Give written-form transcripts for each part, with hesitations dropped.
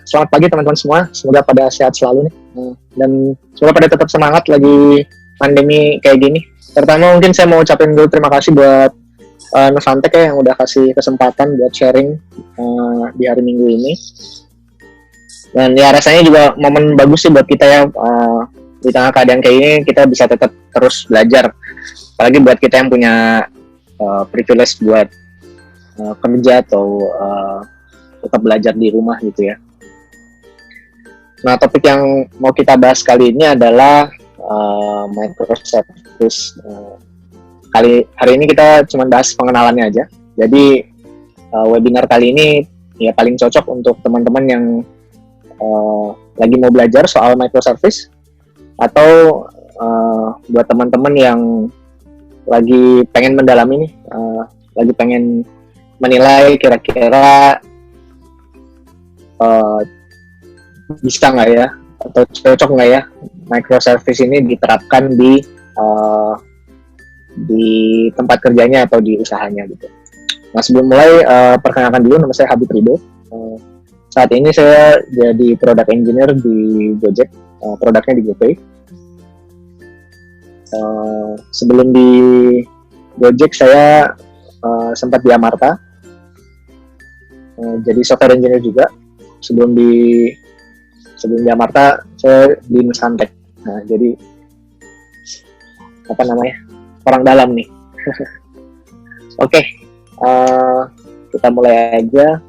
Selamat pagi teman-teman semua. Semoga pada sehat selalu nih. Dan semoga pada tetap semangat lagi pandemi kayak gini. Pertama mungkin saya mau ucapin dulu terima kasih buat Novantek ya yang udah kasih kesempatan buat sharing di hari Minggu ini. Dan ya rasanya juga momen bagus sih buat kita ya, di tengah keadaan kayak ini kita bisa tetap terus belajar. Apalagi buat kita yang punya privilege buat kerja atau tetap belajar di rumah gitu ya. Nah, topik yang mau kita bahas kali ini adalah microservice. Hari ini kita cuma bahas pengenalannya aja. Jadi webinar kali ini ya paling cocok untuk teman-teman yang lagi mau belajar soal microservice atau buat teman-teman yang lagi pengen mendalami nih, lagi pengen menilai kira-kira bisa nggak ya atau cocok nggak ya microservice ini diterapkan di tempat kerjanya atau di usahanya gitu. Nah sebelum mulai perkenalkan dulu, nama saya Habib Rido. Saat ini saya jadi product engineer di Gojek, produknya di GoPay. Sebelum di Gojek saya sempat di Amarta, jadi software engineer juga. Sebelum di Amarta saya di Novantek. Nah, jadi orang dalam nih. Oke, kita mulai aja.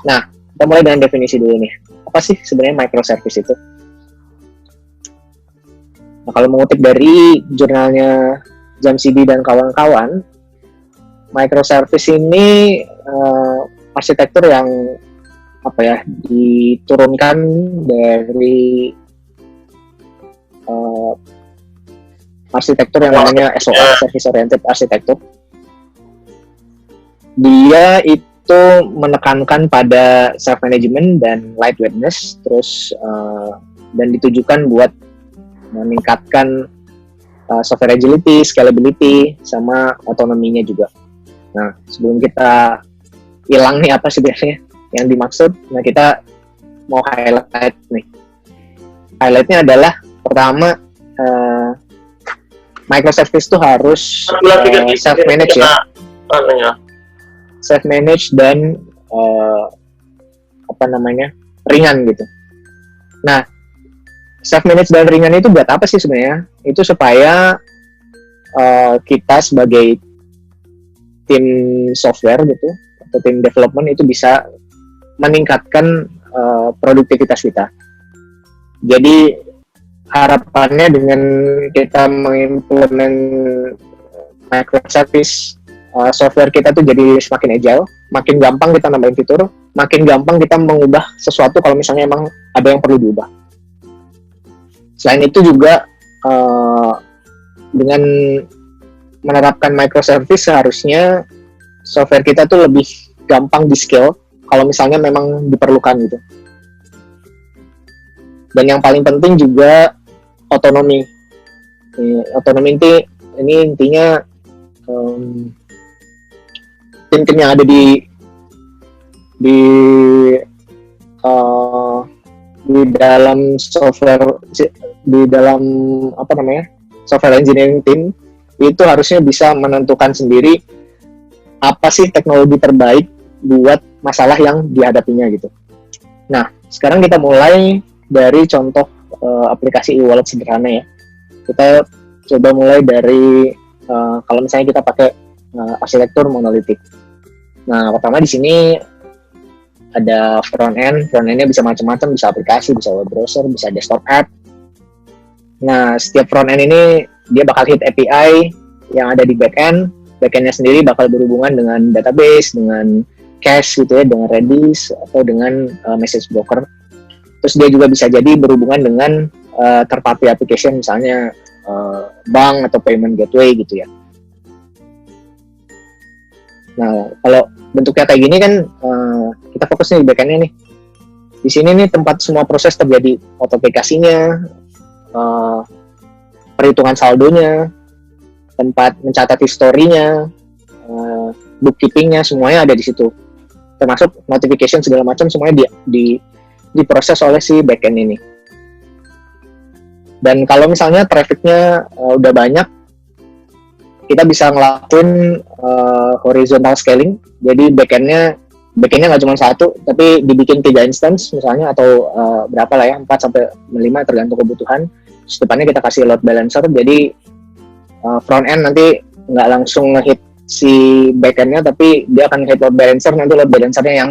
Nah, kita mulai dengan definisi dulu nih. Apa sih sebenarnya microservice itu? Nah, kalau mengutip dari jurnalnya Jamsidi dan kawan-kawan, microservice ini arsitektur yang diturunkan dari arsitektur yang namanya SOA, Service Oriented Architecture. Dia itu menekankan pada self management dan lightweightness, terus dan ditujukan buat meningkatkan software agility, scalability, sama otonominya juga. Nah, sebelum kita hilang nih apa sih biasanya yang dimaksud, nah kita mau highlight nih. Highlightnya adalah pertama, microservice itu harus self-manage ya. Self-manage dan ringan gitu. Nah, self-manage dan ringan itu buat apa sih sebenarnya? Itu supaya kita sebagai tim software gitu atau tim development itu bisa meningkatkan produktivitas kita. Jadi harapannya dengan kita mengimplement microservice, software kita tuh jadi semakin agile, makin gampang kita nambahin fitur, makin gampang kita mengubah sesuatu kalau misalnya emang ada yang perlu diubah. Selain itu juga dengan menerapkan microservice seharusnya software kita tuh lebih gampang di scale kalau misalnya memang diperlukan gitu. Dan yang paling penting juga otonomi. Otonomi ini intinya tim-tim yang ada di dalam software, software engineering team itu harusnya bisa menentukan sendiri apa sih teknologi terbaik buat masalah yang dihadapinya gitu. Nah, sekarang kita mulai dari contoh aplikasi e-wallet sederhana ya. Kita coba mulai dari kalau misalnya kita pakai arsitektur monolitik. Nah, pertama di sini ada front end. Front end-nya bisa macam-macam, bisa aplikasi, bisa web browser, bisa desktop app. Nah, setiap front end ini dia bakal hit API yang ada di back end. Back end-nya sendiri bakal berhubungan dengan database, dengan cache gitu ya, dengan Redis atau dengan message broker. Terus dia juga bisa jadi berhubungan dengan third party application, misalnya bank atau payment gateway gitu ya. Nah, kalau bentuknya kayak gini kan kita fokusnya di backend-nya nih. Di sini nih tempat semua proses terjadi, autentikasinya, perhitungan saldonya, tempat mencatat historinya, bookkeeping-nya, semuanya ada di situ. termasuk notification segala macam semuanya diproses oleh si backend ini. Dan kalau misalnya trafficnya udah banyak, kita bisa ngelakuin horizontal scaling. Jadi backendnya nggak cuma satu, tapi dibikin 3 instance misalnya, atau berapa lah ya, 4 sampai 5 tergantung kebutuhan. Terus depannya kita kasih load balancer, jadi front end nanti nggak langsung ngehit si backendnya, tapi dia akan hit load balancer. Nanti load balancernya yang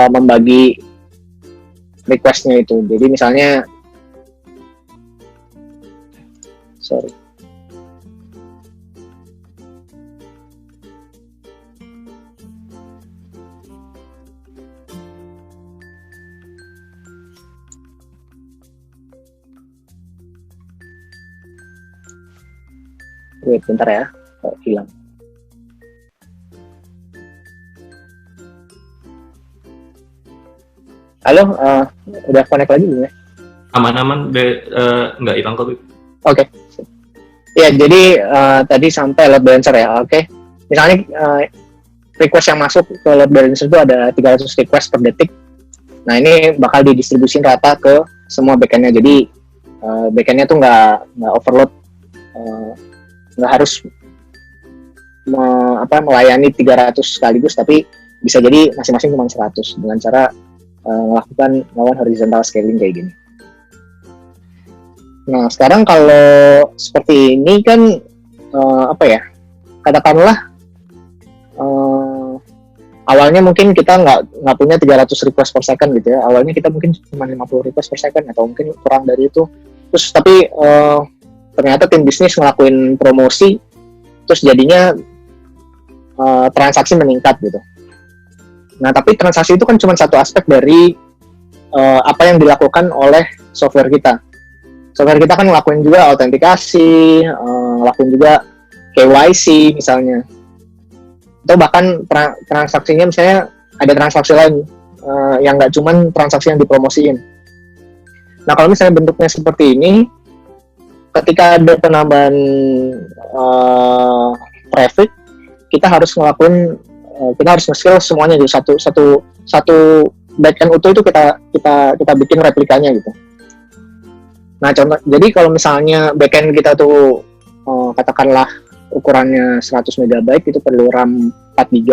membagi requestnya itu. Jadi misalnya, wait bentar ya, hilang. Halo, udah connect lagi belum ya? Aman-aman, nggak hilang kok. Oke. Ya, jadi tadi sampai load balancer ya. Oke. Misalnya request yang masuk ke load balancer itu ada 300 request per detik. Nah, ini bakal didistribusin rata ke semua backend-nya. Jadi backend-nya tuh nggak overload, nggak harus melayani 300 sekaligus, tapi bisa jadi masing-masing cuma 100 dengan cara melakukan horizontal scaling kayak gini. Nah, sekarang kalau seperti ini kan katakanlah awalnya mungkin kita nggak punya 300 request per second gitu ya. Awalnya kita mungkin cuma 50 request per second atau mungkin kurang dari itu. Terus tapi ternyata tim bisnis ngelakuin promosi, terus jadinya transaksi meningkat gitu. Nah, tapi transaksi itu kan cuma satu aspek dari apa yang dilakukan oleh software kita. Software kita kan ngelakuin juga autentikasi, ngelakuin juga KYC misalnya. Atau bahkan transaksinya misalnya ada transaksi lain yang nggak cuma transaksi yang dipromosiin. Nah, kalau misalnya bentuknya seperti ini, ketika ada penambahan traffic, kita harus nge-scale semuanya gitu. Satu backend utuh itu kita bikin replikanya gitu. Nah, contoh, jadi kalau misalnya backend kita tuh katakanlah ukurannya 100 MB, itu perlu RAM 4 GB.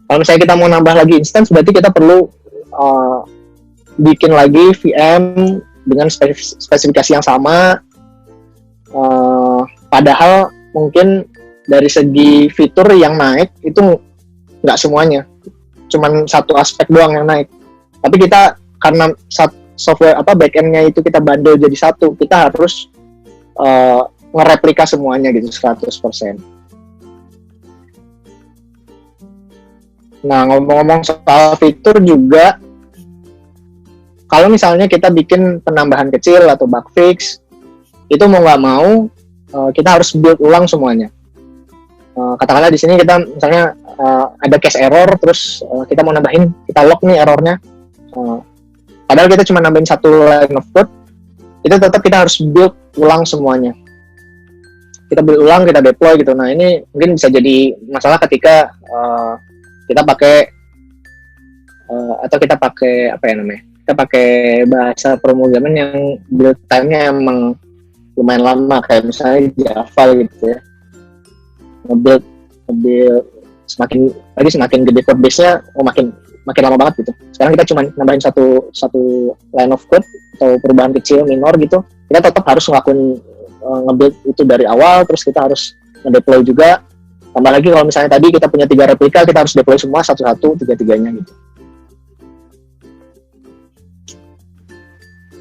Kalau misalnya kita mau nambah lagi instance, berarti kita perlu bikin lagi VM dengan spesifikasi yang sama. Padahal mungkin dari segi fitur yang naik itu nggak semuanya, cuman satu aspek doang yang naik. Tapi kita karena software backend-nya itu kita bundle jadi satu, kita harus ngereplika semuanya gitu 100%. Nah, ngomong-ngomong soal fitur juga, kalau misalnya kita bikin penambahan kecil atau bug fix, itu mau nggak mau kita harus build ulang semuanya. Katakanlah di sini kita misalnya ada case error, terus kita mau nambahin, kita log nih errornya. Padahal kita cuma nambahin satu line of code, itu tetap kita harus build ulang semuanya. Kita build ulang, kita deploy gitu. Nah, ini mungkin bisa jadi masalah ketika kita pakai kita pakai bahasa pemrograman yang build time-nya emang lumayan lama, kayak misalnya Java gitu ya. Nge-build semakin gede code base-nya, makin lama banget gitu. Sekarang kita cuma nambahin satu line of code atau perubahan kecil minor gitu, kita tetap harus ngelakuin nge-build itu dari awal, terus kita harus nge-deploy juga. Tambah lagi kalau misalnya tadi kita punya 3 replika, kita harus deploy semua satu-satu, 3-3-nya gitu.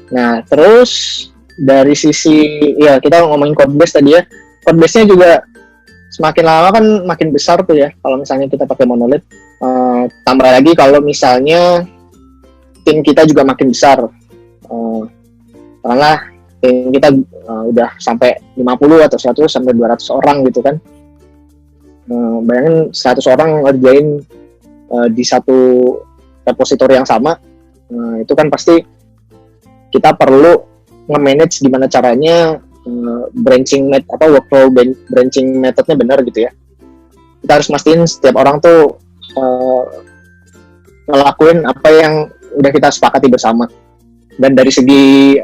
Nah, terus dari sisi, ya kita ngomongin code base tadi ya, code base-nya juga semakin lama kan makin besar tuh ya, kalau misalnya kita pakai monolith. Tambah lagi kalau misalnya tim kita juga makin besar, karena tim kita udah sampai 50 atau 100 sampai 200 orang gitu kan. Bayangin 100 orang ngerjain di satu repositori yang sama, itu kan pasti kita perlu nge-manage gimana caranya workflow branching methodnya benar gitu ya. Kita harus mastiin setiap orang tuh ngelakuin apa yang udah kita sepakati bersama. Dan dari segi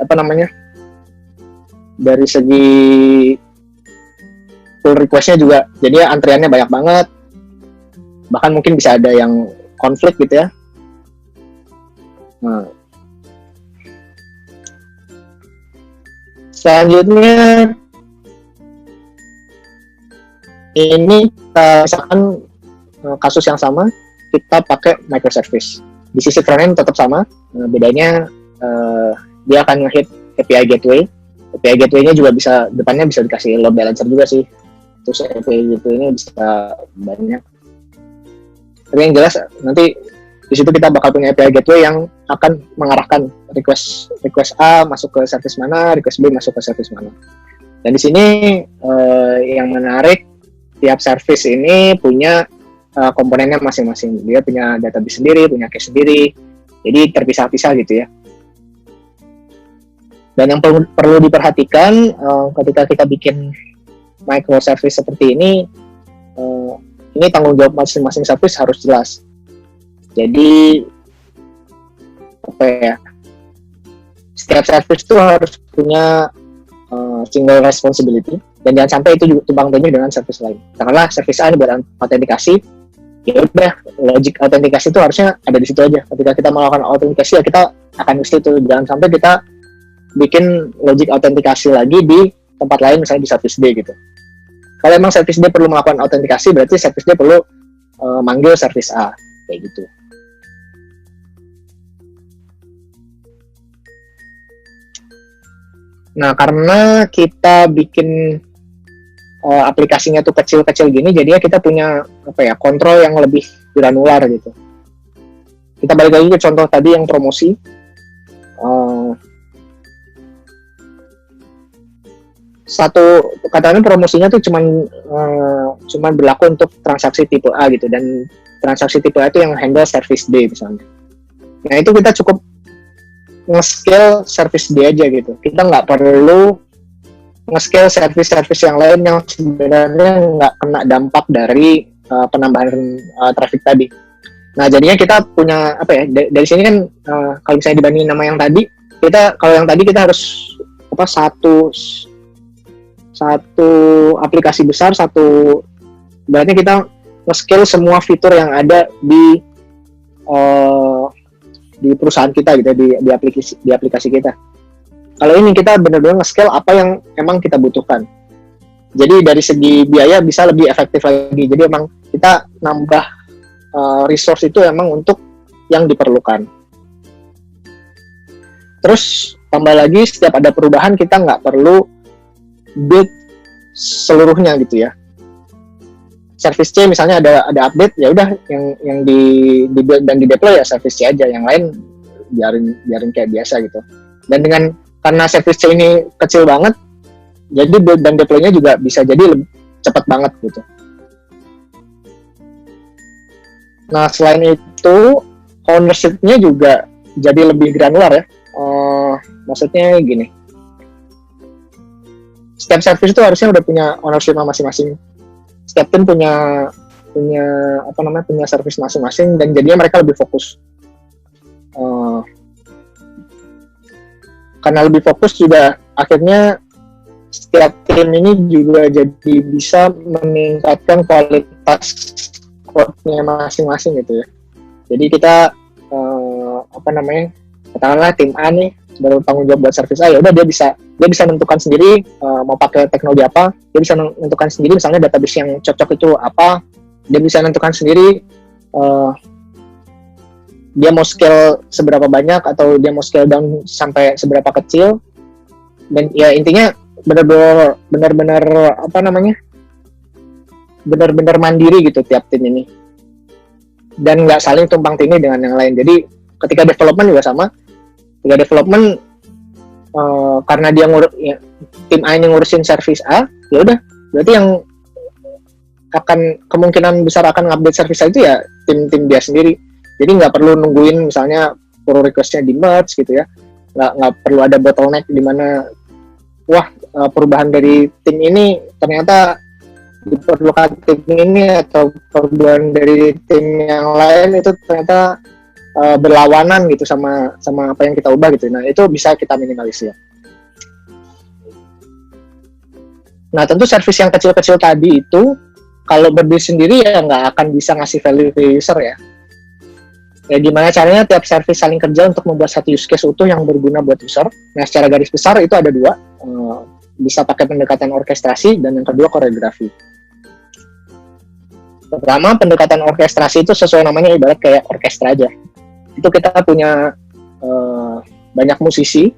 dari segi pull requestnya juga, jadi antriannya banyak banget, bahkan mungkin bisa ada yang konflik gitu ya. Nah, selanjutnya ini misalkan kasus yang sama, kita pakai microservice. Di sisi frontend tetap sama, bedanya dia akan nge-hit API gateway. API gateway-nya juga depannya bisa dikasih load balancer juga sih. Terus API gateway-nya bisa banyak. Tapi yang jelas nanti di situ kita bakal punya API gateway yang akan mengarahkan request A masuk ke service mana, request B masuk ke service mana. Dan di sini yang menarik, tiap service ini punya komponennya masing-masing. Dia punya database sendiri, punya cache sendiri. Jadi terpisah-pisah gitu ya. Dan yang perlu diperhatikan ketika kita bikin microservice seperti ini tanggung jawab masing-masing service harus jelas. Jadi setiap service itu harus punya single responsibility, dan jangan sampai itu juga tumbang tindih dengan service lain. Katakanlah service A ini buat autentikasi, ya udah logic autentikasi itu harusnya ada di situ aja. Ketika kita melakukan autentikasi ya kita akan ke situ. Jangan sampai kita bikin logic autentikasi lagi di tempat lain, misalnya di service D gitu. Kalau emang service D perlu melakukan autentikasi, berarti service D perlu manggil service A, kayak gitu. Nah, karena kita bikin aplikasinya tuh kecil-kecil gini, jadinya kita punya kontrol yang lebih granular gitu. Kita balik lagi ke contoh tadi yang promosi. Katanya promosinya tuh cuman berlaku untuk transaksi tipe A gitu, dan transaksi tipe A itu yang handle service D misalnya. Nah, itu kita cukup nge-scale service D aja gitu. Kita nggak perlu nge-scale service-service yang lain yang sebenarnya nggak kena dampak dari penambahan traffic tadi. Nah, jadinya kita punya dari sini kan kalau misalnya dibandingin sama yang tadi, kalau yang tadi kita harus satu aplikasi besar, berarti kita nge-scale semua fitur yang ada di perusahaan kita gitu, di aplikasi kita. Kalau ini kita benar-benar nge-scale apa yang emang kita butuhkan. Jadi dari segi biaya bisa lebih efektif lagi. Jadi emang kita nambah resource itu emang untuk yang diperlukan. Terus tambah lagi, setiap ada perubahan kita nggak perlu build seluruhnya gitu ya. Service C misalnya ada update, ya udah yang di build dan di deploy ya service C aja, yang lain biarin kayak biasa gitu. Dan karena service C ini kecil banget, jadi build dan deploy-nya juga bisa jadi lebih cepat banget gitu. Nah, selain itu ownership-nya juga jadi lebih granular ya. Maksudnya gini, setiap service itu harusnya udah punya ownership masing-masing. Setiap tim punya service masing-masing, dan jadinya mereka lebih fokus. Karena lebih fokus juga akhirnya setiap tim ini juga jadi bisa meningkatkan kualitas code-nya masing-masing gitu ya. Jadi kita katakanlah tim A nih baru tanggung jawab buat service A, ya udah dia bisa menentukan sendiri mau pakai teknologi apa. Dia bisa menentukan sendiri misalnya database yang cocok itu apa. Dia bisa menentukan sendiri dia mau scale seberapa banyak atau dia mau scale down sampai seberapa kecil. Dan ya intinya benar-benar benar-benar mandiri gitu tiap tim ini, dan nggak saling tumpang tindih dengan yang lain. Jadi ketika development juga sama. Ketika development karena tim A ini ngurusin service A, ya udah berarti yang akan kemungkinan besar akan update service A itu ya tim dia sendiri. Jadi nggak perlu nungguin misalnya pull request-nya di merge gitu ya. Nggak perlu ada bottleneck di mana perubahan dari tim ini ternyata diperlukan tim ini, atau perubahan dari tim yang lain itu ternyata berlawanan gitu sama apa yang kita ubah gitu. Nah itu bisa kita minimalisir. Nah tentu service yang kecil-kecil tadi itu kalau berdiri sendiri ya nggak akan bisa ngasih value ke user ya. Ya gimana caranya tiap service saling kerja untuk membuat satu use case utuh yang berguna buat user. Nah secara garis besar itu ada dua, bisa pakai pendekatan orkestrasi dan yang kedua koreografi. Pertama pendekatan orkestrasi itu sesuai namanya ibarat kayak orkestra aja. Itu kita punya banyak musisi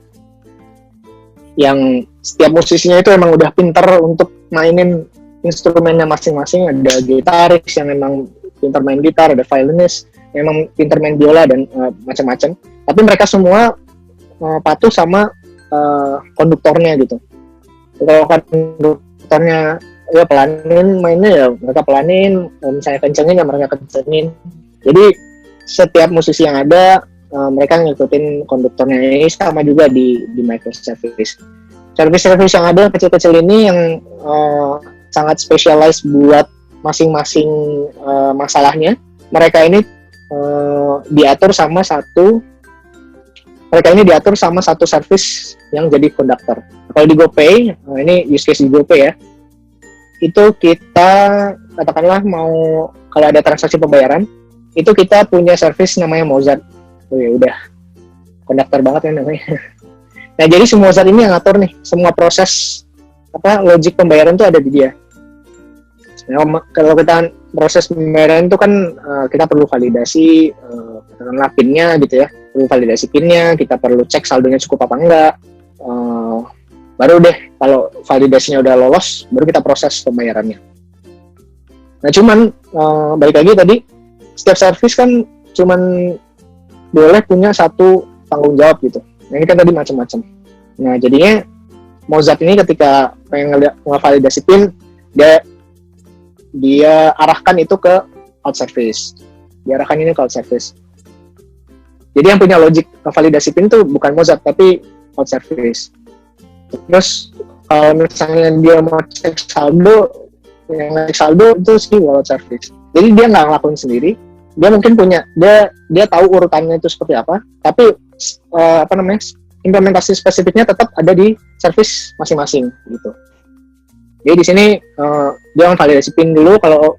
yang setiap musisinya itu emang udah pintar untuk mainin instrumennya masing-masing. Ada gitaris yang emang pintar main gitar, ada violinis yang emang pintar main biola dan macam-macam. Tapi mereka semua patuh sama konduktornya gitu. Kalau konduktornya ya pelanin mainnya ya mereka pelanin, misalnya kencengin ya mereka kencengin. Jadi setiap musisi yang ada mereka ngikutin konduktornya. Ini sama juga di microservice. Service yang ada kecil-kecil ini yang sangat specialized buat masing-masing masalahnya. Mereka ini diatur sama satu service yang jadi konduktor. Kalau di GoPay, ini use case di GoPay ya, itu kita katakanlah mau kalau ada transaksi pembayaran, itu kita punya service namanya Mozart. Oh ya udah, konduktor banget ya namanya. Nah jadi si Mozart ini yang ngatur nih semua proses logik pembayaran itu ada di dia. Nah, kalau kita proses pembayaran itu kan kita perlu validasi katakanlah PIN-nya gitu ya, perlu validasi PIN-nya, kita perlu cek saldonya cukup apa enggak. Baru deh kalau validasinya udah lolos, baru kita proses pembayarannya. Nah cuman balik lagi tadi, setiap service kan cuman boleh punya satu tanggung jawab gitu. Nah ini kan tadi macam-macam. Nah jadinya Mozart ini ketika pengen ngevalidasi PIN, dia arahkan itu ke cloud service. Diarahkan ini ke cloud service. Jadi yang punya logic validasi PIN itu bukan Mozart tapi cloud service. Terus kalau misalnya dia mau cek saldo, yang naik saldo itu si wallet service. Jadi dia nggak ngelakuin sendiri. Dia mungkin punya, dia tahu urutannya itu seperti apa, tapi implementasi spesifiknya tetap ada di service masing-masing gitu. Jadi di sini dia validasi PIN dulu, kalau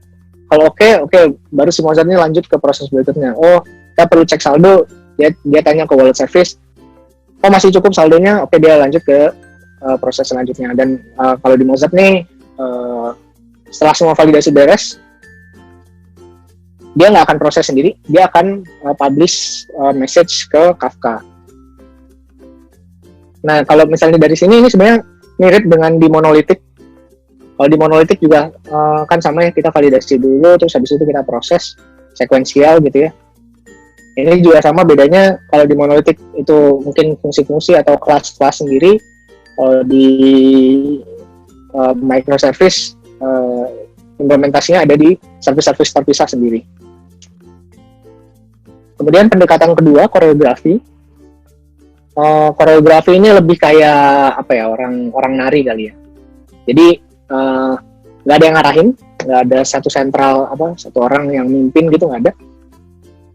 oke, baru si Mozart ini lanjut ke proses berikutnya. Oh, kita perlu cek saldo, dia tanya ke wallet service, oh masih cukup saldonya, oke dia lanjut ke proses selanjutnya. Dan kalau di Mozart nih, setelah semua validasi beres, dia nggak akan proses sendiri, dia akan publish message ke Kafka. Nah, kalau misalnya dari sini, ini sebenarnya mirip dengan di monolitik. Kalau di monolitik juga kan sama ya, kita validasi dulu, terus habis itu kita proses sekuensial gitu ya. Ini juga sama, bedanya kalau di monolitik itu mungkin fungsi-fungsi atau kelas-kelas sendiri. Kalau di microservice, implementasinya ada di service-service terpisah sendiri. Kemudian pendekatan kedua, koreografi. Koreografi ini lebih kayak orang nari kali ya. Jadi nggak ada yang ngarahin, nggak ada satu orang yang mimpin gitu, nggak ada.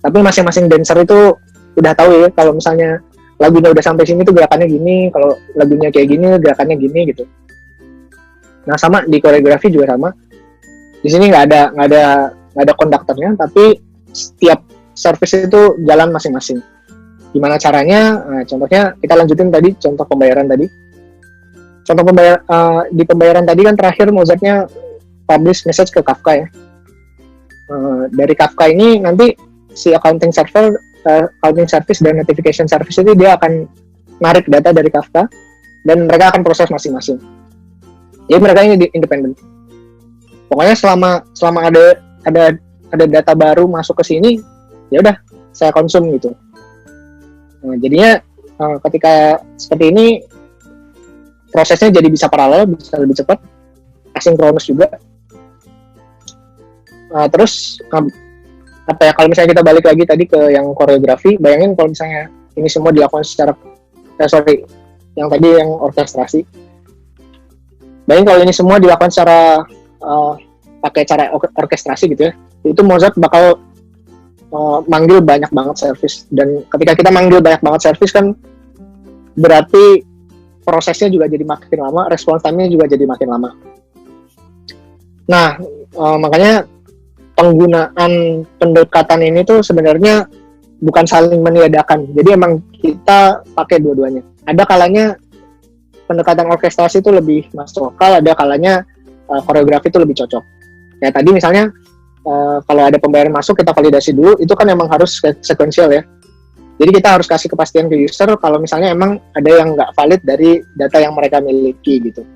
Tapi masing-masing dancer itu udah tahu ya, kalau misalnya lagunya udah sampai sini tuh gerakannya gini, kalau lagunya kayak gini gerakannya gini gitu. Nah sama di koreografi juga sama. Di sini nggak ada konduktornya, tapi setiap service itu jalan masing-masing. Gimana caranya? Nah, contohnya kita lanjutin tadi contoh pembayaran tadi. Contoh di pembayaran tadi kan terakhir Mozartnya publish message ke Kafka ya. Dari Kafka ini nanti si accounting service dan notification service itu dia akan narik data dari Kafka dan mereka akan proses masing-masing. Jadi mereka ini independen. Pokoknya selama ada data baru masuk ke sini, ya udah saya konsum gitu. Nah, jadinya ketika seperti ini prosesnya jadi bisa paralel, bisa lebih cepat, asinkronus juga. Terus kalau misalnya kita balik lagi tadi ke yang koreografi, bayangin kalau misalnya ini semua dilakukan secara yang tadi yang orkestrasi. Bayangin kalau ini semua dilakukan secara pakai cara orkestrasi gitu ya, itu Mozart bakal manggil banyak banget service, dan ketika kita manggil banyak banget service kan berarti prosesnya juga jadi makin lama, response time-nya juga jadi makin lama. Nah, makanya penggunaan pendekatan ini tuh sebenarnya bukan saling meniadakan. Jadi emang kita pakai dua-duanya. Ada kalanya pendekatan orkestrasi itu lebih masuk akal, ada kalanya koreografi itu lebih cocok. Ya tadi misalnya kalau ada pembayaran masuk kita validasi dulu, itu kan emang harus sequential ya. Jadi kita harus kasih kepastian ke user kalau misalnya emang ada yang nggak valid dari data yang mereka miliki gitu.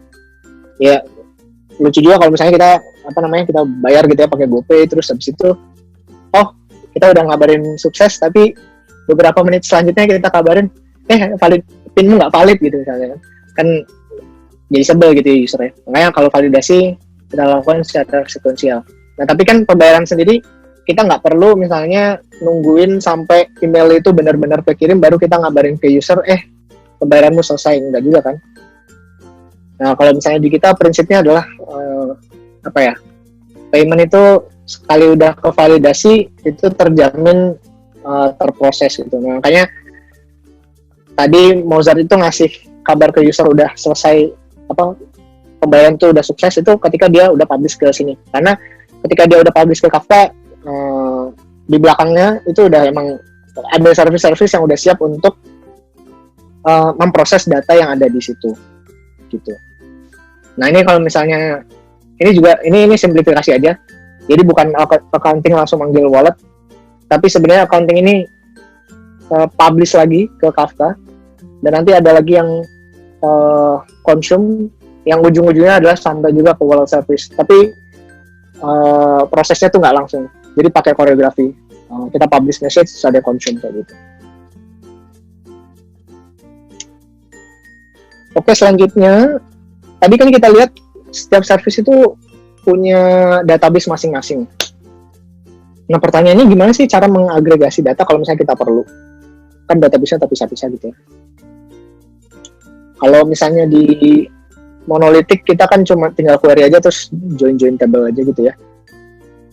Ya lucu juga kalau misalnya kita kita bayar gitu ya pakai GoPay, terus habis itu kita udah ngabarin sukses, tapi beberapa menit selanjutnya kita kabarin valid pinmu nggak valid gitu misalnya kan jadi sebel gitu ya usernya. Makanya kalau validasi kita lakukan secara sekuensial. Nah tapi kan pembayaran sendiri kita nggak perlu misalnya nungguin sampai email itu benar-benar kekirim baru kita ngabarin ke user pembayaranmu selesai, enggak juga kan. Nah kalau misalnya di kita prinsipnya adalah payment itu sekali udah kevalidasi itu terjamin terproses gitu. Nah, makanya tadi Mozart itu ngasih kabar ke user udah selesai pembayaran itu udah sukses itu ketika dia udah publish ke sini, karena ketika dia udah publish ke Kafka di belakangnya itu udah emang ada service-service yang udah siap untuk memproses data yang ada di situ gitu. Nah ini kalau misalnya ini juga ini simplifikasi aja, jadi bukan accounting langsung manggil wallet, tapi sebenarnya accounting ini publish lagi ke Kafka, dan nanti ada lagi yang consume yang ujung-ujungnya adalah sampai juga ke wallet service, tapi prosesnya tuh nggak langsung, jadi pakai koreografi. Kita publish message terus ada consume kayak gitu. Oke, selanjutnya tadi kan kita lihat setiap service itu punya database masing-masing. Nah pertanyaannya gimana sih cara mengagregasi data kalau misalnya kita perlu? Kan database-nya terpisah-pisah gitu ya. Kalau misalnya di monolitik kita kan cuma tinggal query aja terus join table aja gitu ya.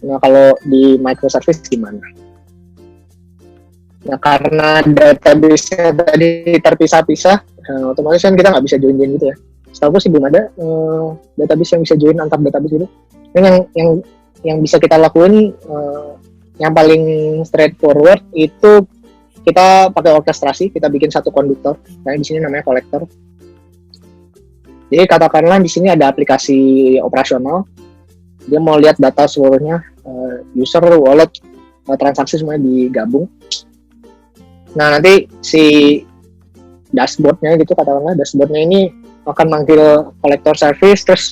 Nah kalau di microservice gimana? Nah karena database-nya tadi terpisah-pisah, otomatis kan kita nggak bisa join gitu ya. Setahu sih belum ada database yang bisa join antar database gitu. Dan yang bisa kita lakuin yang paling straightforward itu kita pakai orkestrasi, kita bikin satu konduktor. Nah di sini namanya kolektor. Jadi katakanlah di sini ada aplikasi operasional, dia mau lihat data seluruhnya, user, wallet, transaksi semuanya digabung. Nah nanti si dashboardnya gitu, katakanlah dashboardnya ini akan manggil kolektor service, terus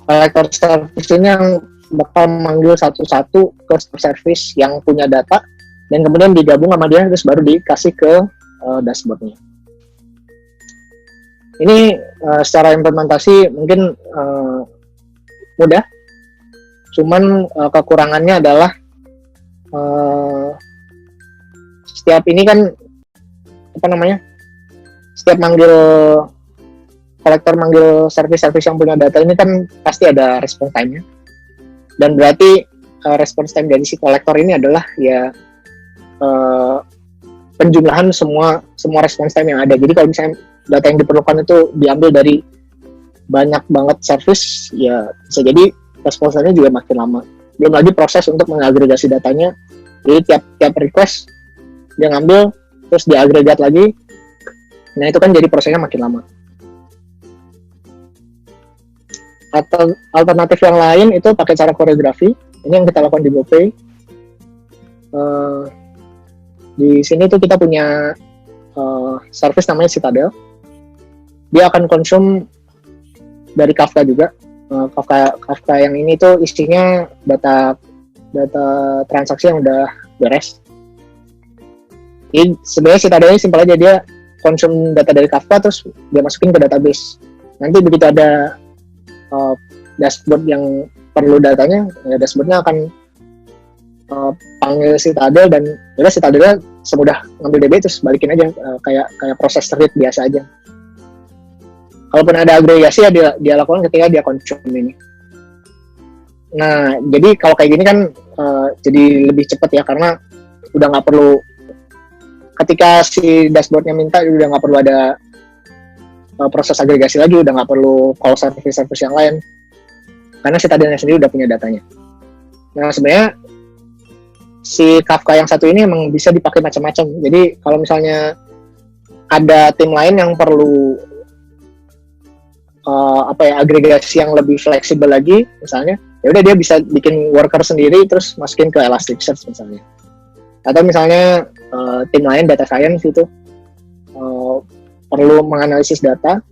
kolektor service ini yang bakal manggil satu-satu ke service yang punya data, dan kemudian digabung sama dia, terus baru dikasih ke dashboardnya. Ini secara implementasi mungkin mudah, cuman kekurangannya adalah setiap ini kan setiap kolektor manggil service yang punya data ini kan pasti ada response time-nya, dan berarti response time dari si kolektor ini adalah ya penjumlahan semua response time yang ada. Jadi kalau misalnya data yang diperlukan itu diambil dari banyak banget service, ya bisa jadi response time-nya juga makin lama. Belum lagi proses untuk mengagregasi datanya, jadi tiap request dia ngambil terus diagregat lagi. Nah itu kan jadi prosesnya makin lama. Atau alternatif yang lain itu pakai cara koreografi. Ini yang kita lakukan di GoPay. Di sini tuh kita punya service namanya Citadel. Dia akan konsum dari Kafka juga. Kafka yang ini tuh isinya data transaksi yang udah beres. Jadi sebenarnya Citadel ini simpel aja, dia konsum data dari Kafka terus dia masukin ke database. Nanti begitu ada dashboard yang perlu datanya, ya dashboardnya akan panggil Citadel, dan ya Citadelnya semudah ngambil DB terus balikin aja, kayak proses read biasa aja. Kalaupun ada agregasi ya dia lakukan ketika dia konsum ini. Nah, jadi kalau kayak gini kan jadi lebih cepat ya, karena udah nggak perlu ketika si dashboardnya minta udah nggak perlu ada proses agregasi lagi, udah nggak perlu call service yang lain, karena si Tadilnya sendiri udah punya datanya. Nah, sebenarnya si Kafka yang satu ini emang bisa dipakai macam-macam. Jadi kalau misalnya ada tim lain yang perlu agregasi yang lebih fleksibel lagi, misalnya, ya udah dia bisa bikin worker sendiri terus masukin ke Elasticsearch misalnya. Atau misalnya tim lain data science itu perlu menganalisis data,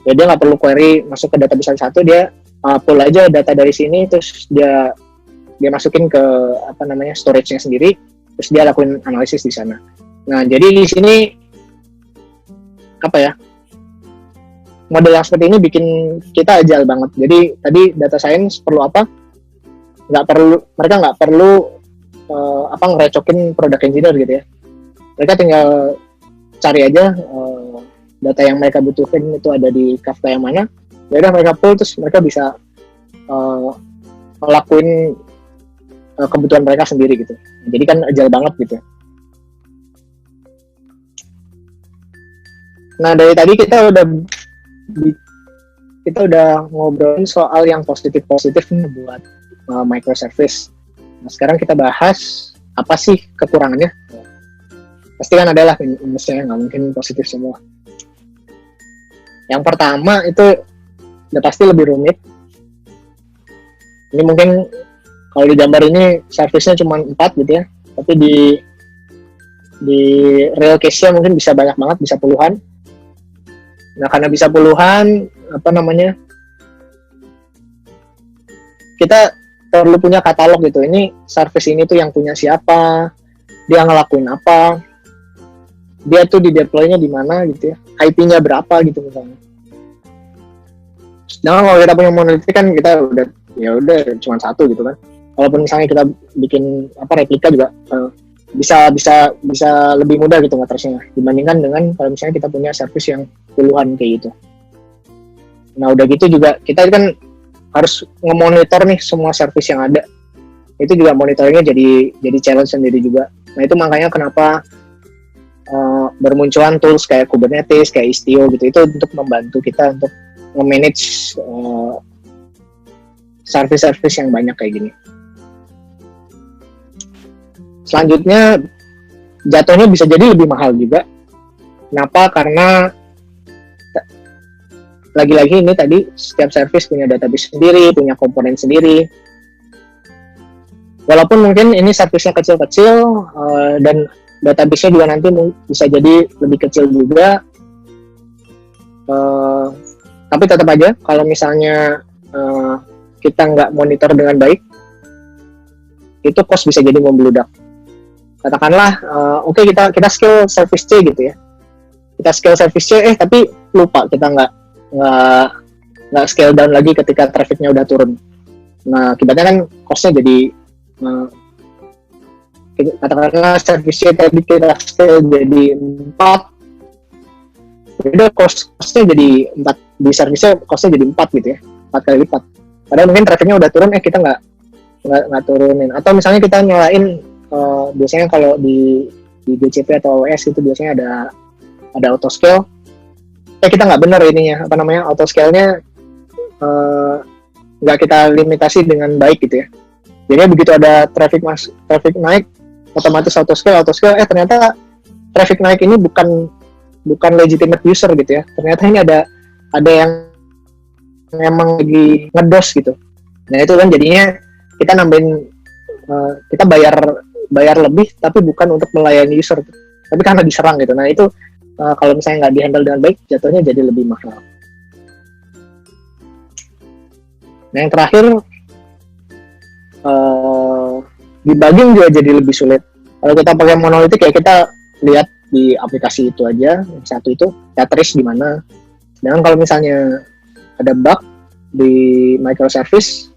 ya dia nggak perlu query masuk ke database satu, dia pull aja data dari sini, terus dia masukin ke storage-nya sendiri, terus dia lakuin analisis di sana. Nah, jadi di sini model yang seperti ini bikin kita agile banget. Jadi tadi data science perlu apa? Mereka nggak perlu ngerecokin product engineer gitu ya. Mereka tinggal cari aja data yang mereka butuhin itu ada di Kafka yang mana. Ya udah mereka pull, terus mereka bisa ngelakuin kebutuhan mereka sendiri gitu. Jadi kan agile banget gitu. Nah, dari tadi kita udah ngobrolin soal yang positif nih buat microservice. Nah, sekarang kita bahas apa sih kekurangannya. Pasti kan adalah minusnya, nggak mungkin positif semua. Yang pertama itu udah pasti lebih rumit. Ini mungkin kalau di gambar ini service-nya cuma 4 gitu ya, tapi di real case-nya mungkin bisa banyak banget, bisa puluhan. Nah, karena bisa puluhan, kita perlu punya katalog gitu. Ini service ini tuh yang punya siapa, dia ngelakuin apa, dia tuh di deploy-nya di mana gitu ya, IP-nya berapa gitu misalnya. Sedangkan kalau kita punya monolith kan kita udah cuma satu gitu kan. Walaupun misalnya kita bikin replika juga bisa lebih mudah gitu nge-trace-nya dibandingkan dengan kalau misalnya kita punya service yang puluhan kayak gitu. Nah, udah gitu juga kita kan harus nge-monitor nih semua service yang ada. Itu juga monitoringnya jadi challenge sendiri juga. Nah, itu makanya kenapa bermunculan tools kayak Kubernetes, kayak Istio gitu, itu untuk membantu kita untuk nge-manage service-service yang banyak kayak gini. Selanjutnya, jatuhnya bisa jadi lebih mahal juga. Kenapa? Karena lagi-lagi ini tadi setiap service punya database sendiri, punya komponen sendiri. Walaupun mungkin ini service-nya kecil-kecil dan database-nya juga nanti bisa jadi lebih kecil juga. Tapi tetap aja kalau misalnya kita nggak monitor dengan baik, itu cost bisa jadi membludak. Katakanlah, oke, kita scale service C gitu ya. Kita scale service C, tapi lupa kita nggak scale down lagi ketika trafficnya udah turun. Nah, akibatnya kan cost-nya jadi katakanlah service C tadi kita scale jadi 4, udah cost-nya jadi 4, di service C cost-nya jadi 4 gitu ya, 4 kali lipat. Padahal mungkin trafficnya udah turun, kita nggak turunin. Atau misalnya kita nyalain biasanya kalau di GCP atau AWS itu biasanya ada auto scale. Kita nggak benar ininya, auto scale-nya nggak kita limitasi dengan baik gitu ya. Jadi begitu ada traffic naik, otomatis auto scale, ternyata traffic naik ini bukan legitimate user gitu ya. Ternyata ini ada yang memang lagi ngedos gitu. Nah, itu kan jadinya kita nambahin, kita bayar lebih tapi bukan untuk melayani user, tapi karena diserang gitu. Nah, itu kalau misalnya nggak dihandle dengan baik, jatuhnya jadi lebih mahal. Nah, yang terakhir, debugging juga jadi lebih sulit. Kalau kita pakai monolitik, ya kita lihat di aplikasi itu aja, yang satu itu, ya trace di mana. Sedangkan kalau misalnya ada bug di microservice,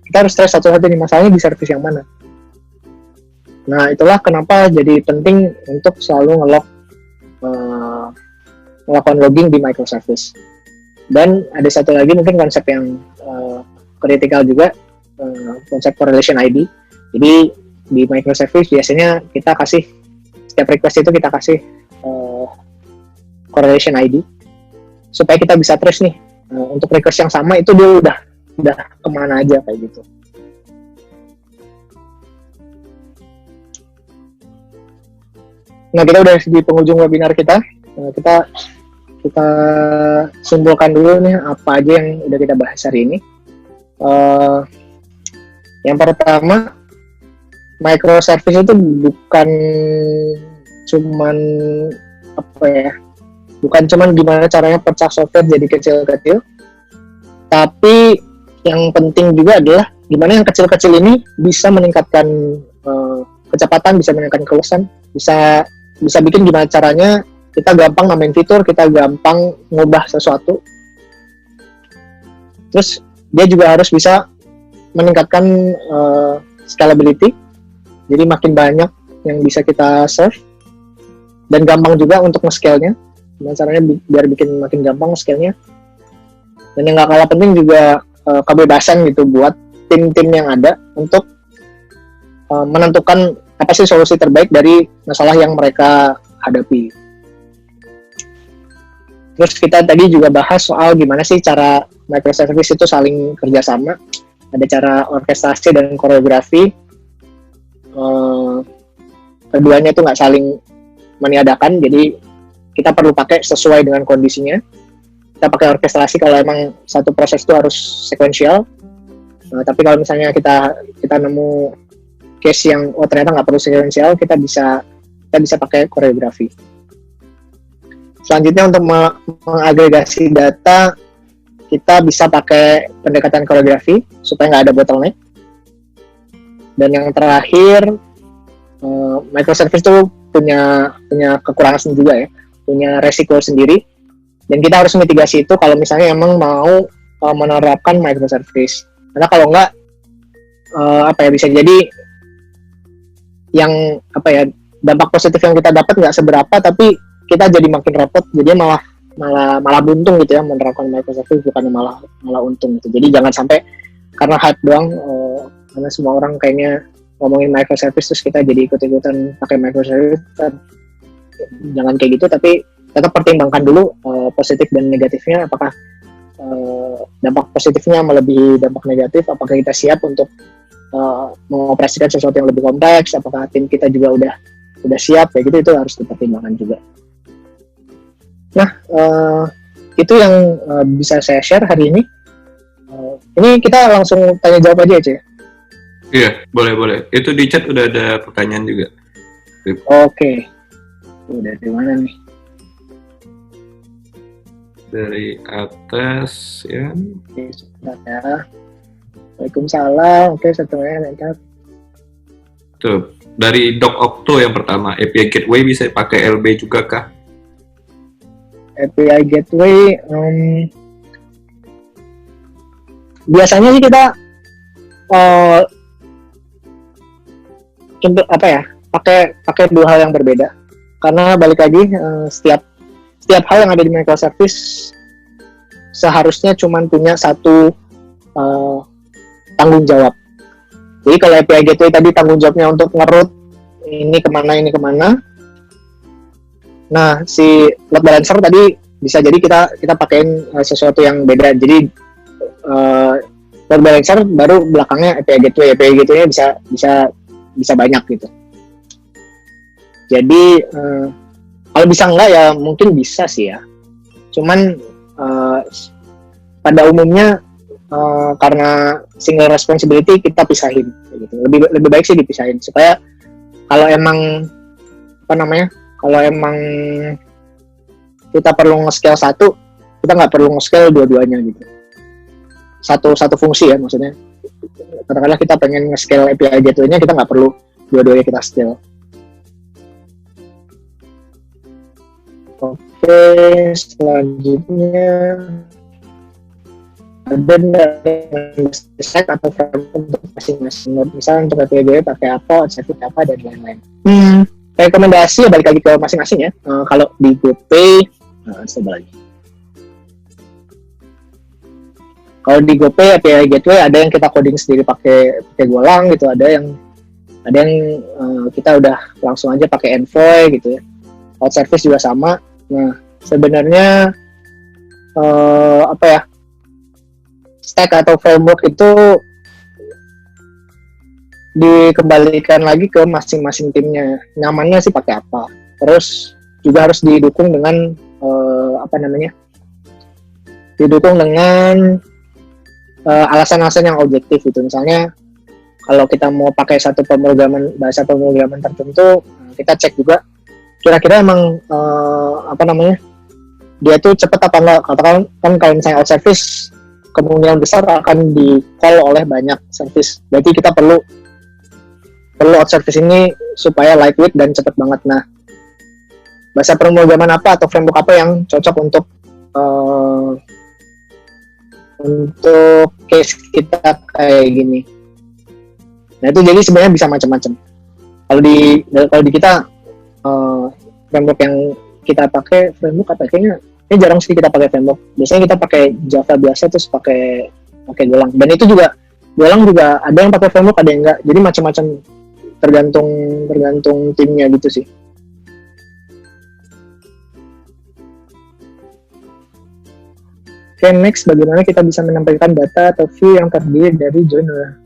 kita harus trace satu-satu nih, masalahnya di service yang mana. Nah, itulah kenapa jadi penting untuk selalu melakukan logging di microservice. Dan ada satu lagi mungkin konsep yang kritikal juga, konsep correlation ID. Jadi di microservice biasanya kita kasih setiap request itu kita kasih correlation ID supaya kita bisa trace nih untuk request yang sama itu dia udah kemana aja kayak gitu. Nah, kita udah di penghujung webinar kita. Kita simpulkan dulu nih apa aja yang udah kita bahas hari ini. Yang pertama, microservice itu bukan cuman gimana caranya pecah software jadi kecil-kecil, tapi yang penting juga adalah gimana yang kecil-kecil ini bisa meningkatkan kecepatan, bisa meningkatkan keluasan, bisa bikin gimana caranya kita gampang nambahin fitur, kita gampang ngubah sesuatu. Terus dia juga harus bisa meningkatkan scalability, jadi makin banyak yang bisa kita serve, dan gampang juga untuk nge-scale-nya. Gimana caranya biar bikin makin gampang nge-scale-nya. Dan yang gak kalah penting juga kebebasan gitu buat tim-tim yang ada untuk menentukan apa sih solusi terbaik dari masalah yang mereka hadapi. Terus kita tadi juga bahas soal gimana sih cara microservice itu saling kerjasama. Ada cara orkestrasi dan koreografi. Keduanya itu nggak saling meniadakan, jadi kita perlu pakai sesuai dengan kondisinya. Kita pakai orkestrasi kalau emang satu proses itu harus sekuensial. Tapi kalau misalnya kita nemu case yang ternyata nggak perlu sekuensial, kita bisa pakai koreografi. Selanjutnya untuk mengagregasi data, kita bisa pakai pendekatan koreografi supaya nggak ada bottleneck. Dan yang terakhir, microservice itu punya kekurangan juga ya, punya resiko sendiri. Dan kita harus mitigasi itu kalau misalnya emang mau menerapkan microservice. Karena kalau nggak, bisa jadi yang dampak positif yang kita dapat nggak seberapa, tapi kita jadi makin repot, jadi malah buntung gitu ya menerapkan microservice, bukannya malah untung gitu. Jadi jangan sampai karena hype doang, karena semua orang kayaknya ngomongin microservice terus kita jadi ikut-ikutan pakai microservice. Jangan kayak gitu, tapi tetap pertimbangkan dulu positif dan negatifnya, apakah dampak positifnya melebihi dampak negatif, apakah kita siap untuk mengoperasikan sesuatu yang lebih kompleks, apakah tim kita juga udah siap, kayak gitu, itu harus dipertimbangkan juga. Nah, itu yang bisa saya share hari ini. Ini kita langsung tanya jawab aja, Cek. Iya, boleh. Itu di chat udah ada pertanyaan juga. Oke. Udah dari mana nih? Dari atas ya. Oke, sebentar ya. Waalaikumsalam. Oke, setelahnya nanti. Tuh, dari Doc Octo yang pertama, API Gateway bisa pakai LB juga kah? API Gateway, biasanya sih kita pakai dua hal yang berbeda. Karena balik lagi, setiap hal yang ada di microservice seharusnya cuma punya satu tanggung jawab. Jadi kalau API Gateway tadi tanggung jawabnya untuk nge-route ini kemana. Nah, si load balancer tadi bisa jadi kita pakein sesuatu yang beda. Jadi load balancer baru belakangnya API Gateway-nya bisa banyak gitu. Jadi kalau bisa enggak ya mungkin bisa sih ya. Cuman pada umumnya karena single responsibility kita pisahin gitu. Lebih baik sih dipisahin supaya kalau emang kalau emang kita perlu nge-scale satu, kita nggak perlu nge-scale dua-duanya gitu. Satu fungsi ya maksudnya. Katakanlah kita pengen nge-scale API Gateway-nya, kita nggak perlu dua-duanya kita scale. Oke, selanjutnya ada set atau framework untuk masing-masing node. Misalnya untuk API Gateway pakai apa, outset apa, dan lain-lain. Rekomendasi ya balik lagi ke masing-masing ya. Kalau di GoPay, coba lagi. Kalau di GoPay API Gateway ada yang kita coding sendiri pakai Golang gitu, ada yang kita udah langsung aja pakai Envoy gitu ya. Cloud service juga sama. Nah, sebenarnya stack atau framework itu dikembalikan lagi ke masing-masing timnya. Nyamannya sih pakai apa. Terus juga harus didukung dengan didukung dengan alasan-alasan yang objektif gitu. Misalnya kalau kita mau pakai satu bahasa pemrograman tertentu, kita cek juga kira-kira emang dia tuh cepat apa enggak. Katakan kan kalau misalnya out service kemungkinan besar akan di call oleh banyak service. Berarti kita perlu out service ini supaya lightweight dan cepat banget. Nah, bahasa pemrograman apa atau framework apa yang cocok untuk case kita kayak gini. Nah, itu jadi sebenarnya bisa macam-macam. Kalau di kita framework yang kita pakai framework apa? Kayaknya ini jarang sih kita pakai framework. Biasanya kita pakai Java biasa terus pakai Golang. Dan itu juga Golang juga ada yang pakai framework, ada yang enggak. Jadi macam-macam tergantung timnya gitu sih. Oke, next, bagaimana kita bisa menampilkan data atau view yang terdiri dari joiner?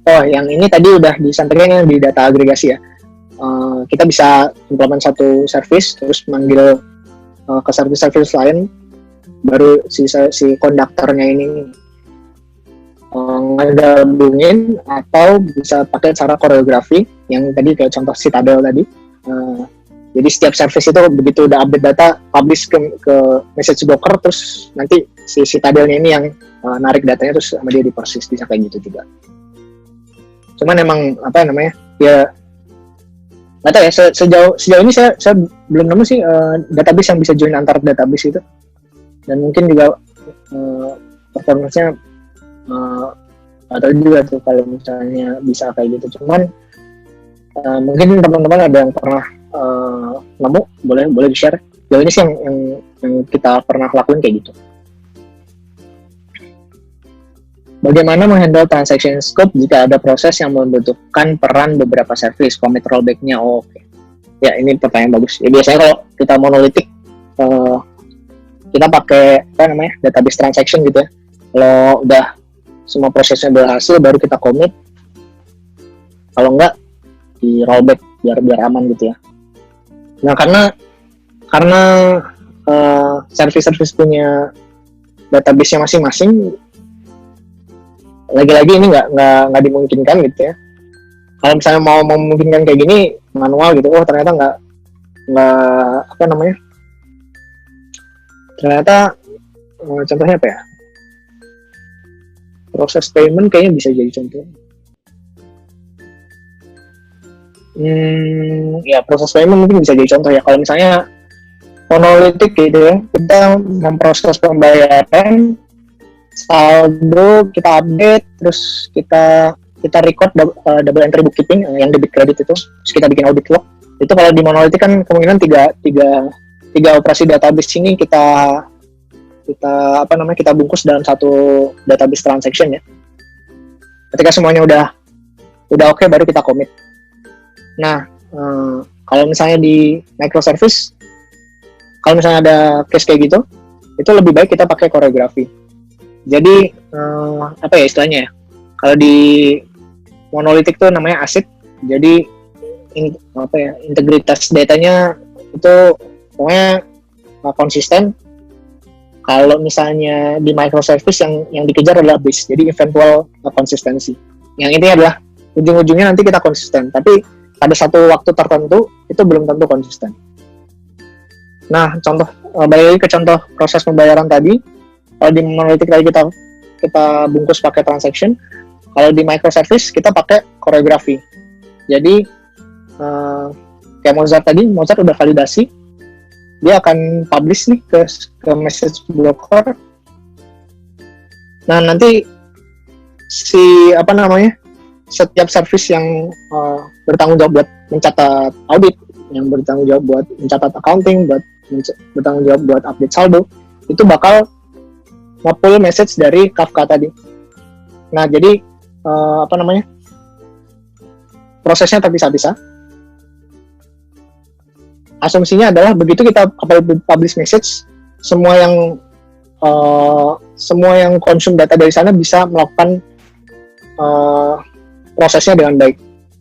Oh, yang ini tadi udah disampaikan di data agregasi ya. Kita bisa implement satu service, terus manggil ke service lain, baru si konduktornya ini ngegabungin, atau bisa pakai cara koreografi, yang tadi kayak contoh Citadel tadi. Jadi setiap service itu begitu udah update data, publish ke message broker, terus nanti si Citadelnya ini yang narik datanya terus sama dia diproses, bisa kayak gitu juga. Cuman emang ya nggak tahu ya, sejauh ini saya belum nemu sih database yang bisa join antar database itu, dan mungkin juga performance-nya atau juga tuh kalau misalnya bisa kayak gitu. Cuman mungkin teman-teman ada yang pernah nemu, boleh di share. Sejauh ini sih yang kita pernah lakuin kayak gitu. Bagaimana menghandle transaction scope jika ada proses yang membutuhkan peran beberapa service, commit rollback-nya? Oke. Ya, ini pertanyaan bagus. Ya, biasanya kalau kita monolitik, kita pakai database transaction gitu ya. Kalau udah semua prosesnya berhasil, baru kita commit. Kalau enggak, di rollback biar aman gitu ya. Nah, karena service-service punya database-nya masing-masing, lagi-lagi ini nggak dimungkinkan gitu ya. Kalau misalnya mau memungkinkan kayak gini manual gitu, ternyata nggak ternyata contohnya apa ya, proses payment kayaknya bisa jadi contoh. Ya, proses payment mungkin bisa jadi contoh ya. Kalau misalnya monolitik gitu ya, kita memproses pembayaran, saldo kita update, terus kita record double entry bookkeeping yang debit credit itu, terus kita bikin audit log. Itu kalau di monolitik kan kemungkinan tiga operasi database ini kita bungkus dalam satu database transaction ya. Ketika semuanya udah oke, baru kita commit. Nah, kalau misalnya di microservice, kalau misalnya ada case kayak gitu, itu lebih baik kita pakai koreografi. Jadi istilahnya ya, kalau di monolitik tuh namanya ACID. Jadi integritas datanya itu pokoknya konsisten. Kalau misalnya di microservice yang dikejar adalah base, jadi eventual konsistensi. Yang intinya adalah ujung-ujungnya nanti kita konsisten, tapi pada satu waktu tertentu itu belum tentu konsisten. Nah, balik lagi ke contoh proses pembayaran tadi. Kalau di monolitik tadi kita bungkus pakai transaction, kalau di microservice kita pakai koreografi. Jadi kayak Mozart udah validasi, dia akan publish nih ke message broker. Nah, nanti setiap service yang bertanggung jawab buat mencatat audit, yang bertanggung jawab buat mencatat accounting, bertanggung jawab buat update saldo, itu bakal nge-pull message dari Kafka tadi. Nah, jadi prosesnya terpisah-pisah. Asumsinya adalah begitu kita publish message, semua yang konsum data dari sana bisa melakukan prosesnya dengan baik.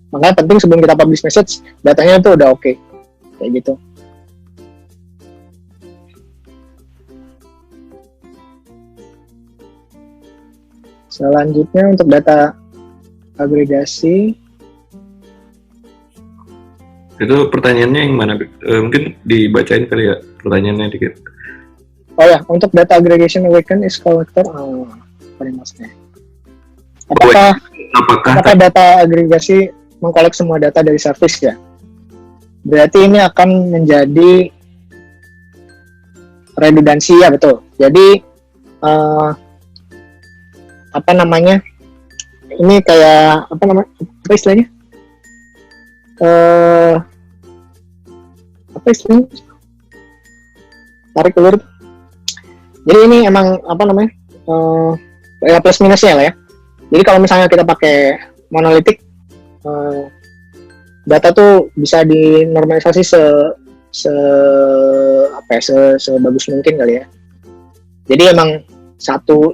Makanya penting sebelum kita publish message, datanya itu udah oke. Kayak gitu. Selanjutnya untuk data agregasi. Itu pertanyaannya yang mana? Mungkin dibacain kali ya pertanyaannya dikit. Oh ya, untuk data aggregation awaken is collector. Apa nih maksudnya? Apakah data agregasi mengkolek semua data dari service ya? Berarti ini akan menjadi redundansi ya, betul. Jadi ini kayak apa istilahnya? Tarik ulur. Jadi ini emang ya plus minusnya lah ya. Jadi kalau misalnya kita pakai monolitik, data tuh bisa dinormalisasi sebagus mungkin kali ya. Jadi emang satu